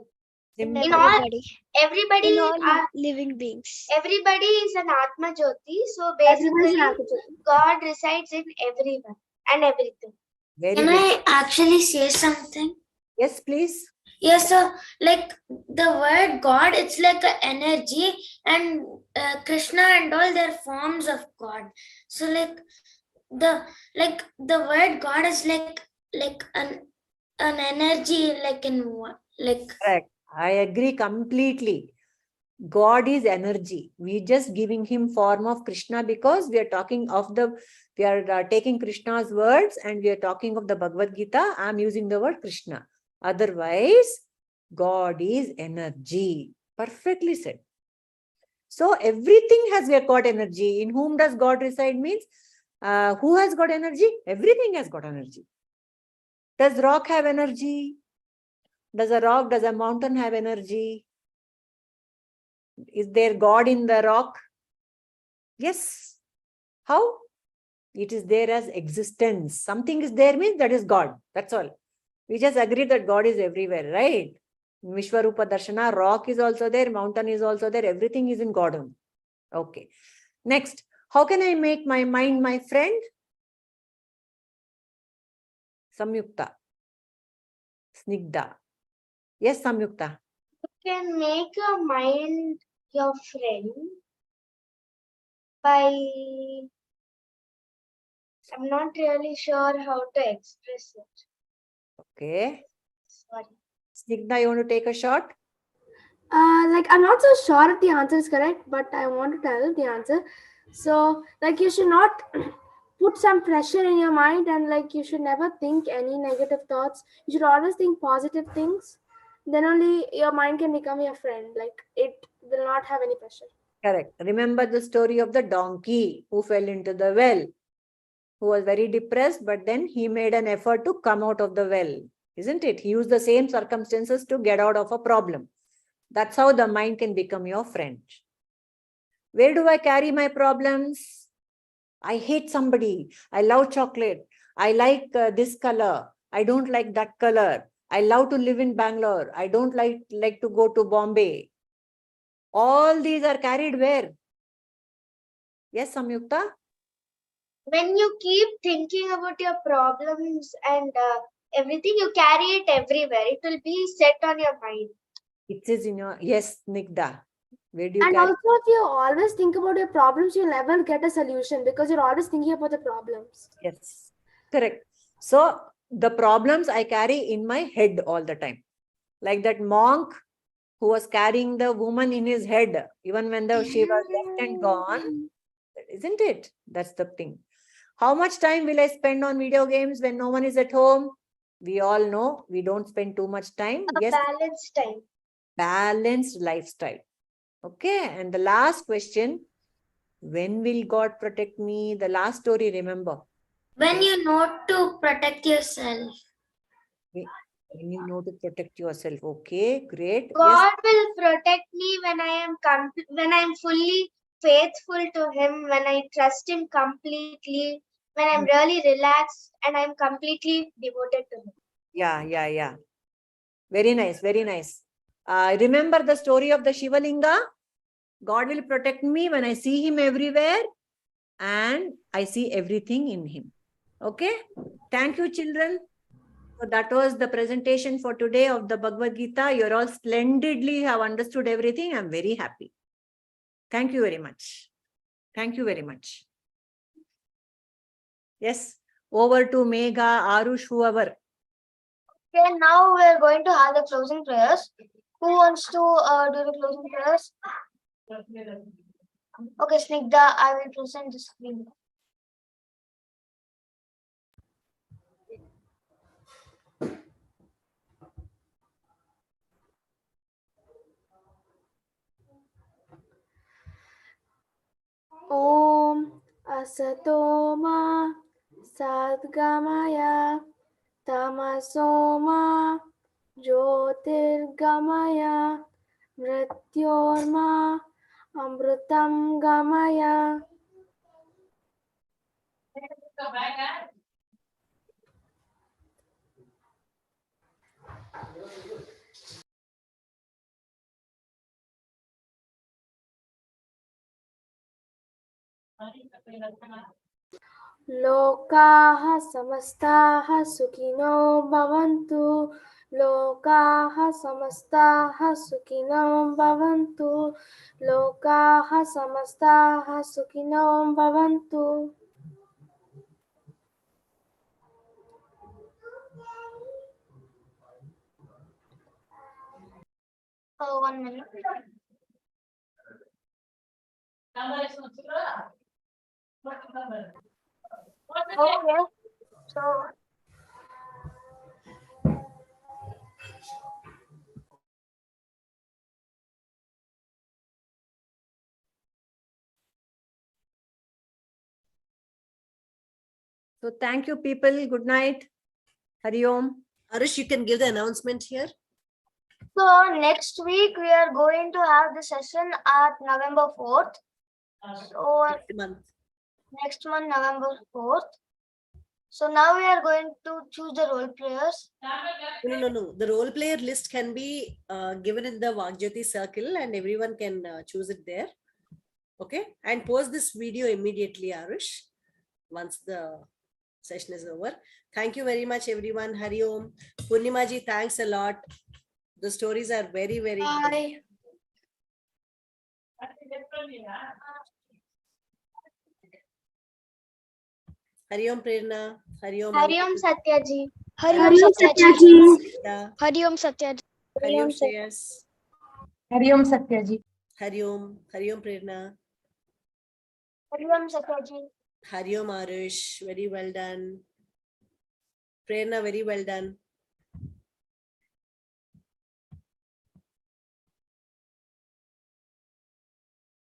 In In all, everybody. everybody In all are, living beings. everybody is an Atma Jyoti. So Everyone is basically, an Atma Jyoti. God resides in everyone and everything. Very Can good. I actually say something? Yes, please. Yes, so like the word God, it's like an energy, and Krishna and all their forms of God. So the word God is like an energy, like in what, like. Correct. I agree completely. God is energy. We just giving him form of Krishna because we are talking of we are taking Krishna's words and we are talking of the Bhagavad Gita. I am using the word Krishna. Otherwise, God is energy. Perfectly said. So everything has got energy. In whom does God reside means who has got energy? Everything has got energy. Does rock have energy? Does a mountain have energy? Is there God in the rock? Yes. How? It is there as existence. Something is there means that is God. That's all. We just agree that God is everywhere, right? Vishwarupa Darshana, rock is also there, mountain is also there, everything is in God. Okay. Next, how can I make my mind my friend? Samyukta. Snigdha. Yes, Samyukta. You can make your mind your friend by, I'm not really sure how to express it. Okay. Sorry. Snigdha, you want to take a shot? Like I'm not so sure if the answer is correct, but I want to tell the answer. So like you should not put some pressure in your mind, and like you should never think any negative thoughts. You should always think positive things. Then only your mind can become your friend. Like it will not have any pressure. Correct. Remember the story of the donkey who fell into the well, who was very depressed, but then he made an effort to come out of the well, isn't it? He used the same circumstances to get out of a problem. That's how the mind can become your friend. Where do I carry my problems? I hate somebody. I love chocolate. I like this color. I don't like that color. I love to live in Bangalore. I don't like to go to Bombay. All these are carried where? Yes, Samyukta? When you keep thinking about your problems and everything, you carry it everywhere. It will be set on your mind. It is in your, yes, Nigda. Where do you And carry? also, if you always think about your problems, you'll never get a solution because you're always thinking about the problems. Yes, correct. So the problems I carry in my head all the time. Like that monk who was carrying the woman in his head, even when she was left and gone, isn't it? That's the thing. How much time will I spend on video games when no one is at home? We all know we don't spend too much time. A Yes, balanced time. balanced lifestyle. Okay, and the last question, when will God protect me? The last story, remember. When you know to protect yourself. When you know to protect yourself. Okay, great. God will protect me when when I am fully faithful to Him, when I trust Him completely, when I'm really relaxed and I'm completely devoted to Him. Yeah. Very nice, very nice. Remember the story of the Shiva Linga? God will protect me when I see him everywhere and I see everything in him. Okay? Thank you, children. So that was the presentation for today of the Bhagavad Gita. You're all splendidly have understood everything. I'm very happy. Thank you very much. Thank you very much. Yes, over to Megha, Arush, whoever. Okay, now we are going to have the closing prayers. Who wants to do the closing prayers? Okay, Snigdha, I will present the screen. Om Asatoma Sadgamaya Tamasoma Jyotirgamaya Mrityorma Amrutam Gamaya. Lokaha samastaha sukino bhavantu. Lokaha samastaha sukino bhavantu. Lokaha samastaha sukino bhavantu. Oh, 1 minute. Okay, so So thank you, people. Good night. Hari Om. Arush, you can give the announcement here. So next week we are going to have the session at November 4th. So Next month. next month, November 4th. So now we are going to choose the role players. No. The role player list can be given in the Vakjyoti Circle and everyone can choose it there. Okay. And post this video immediately, Arush, once the session is over. Thank you very much, everyone. Hari Om. Purnimaji, thanks a lot. The stories are very, very good. Bye. Hari Om Prerna. Hari Om. Hari Om Satyaji. Hari Hari Om Om Satyaji. Satyaji. Hari Om Satyaji. Hari Om Shreyas. Hari Om Satyaji. Hari Om. Hari Om Prerna. Hari Om Satyaji. Hari Om Arush. Very well done. Prerna, very well done.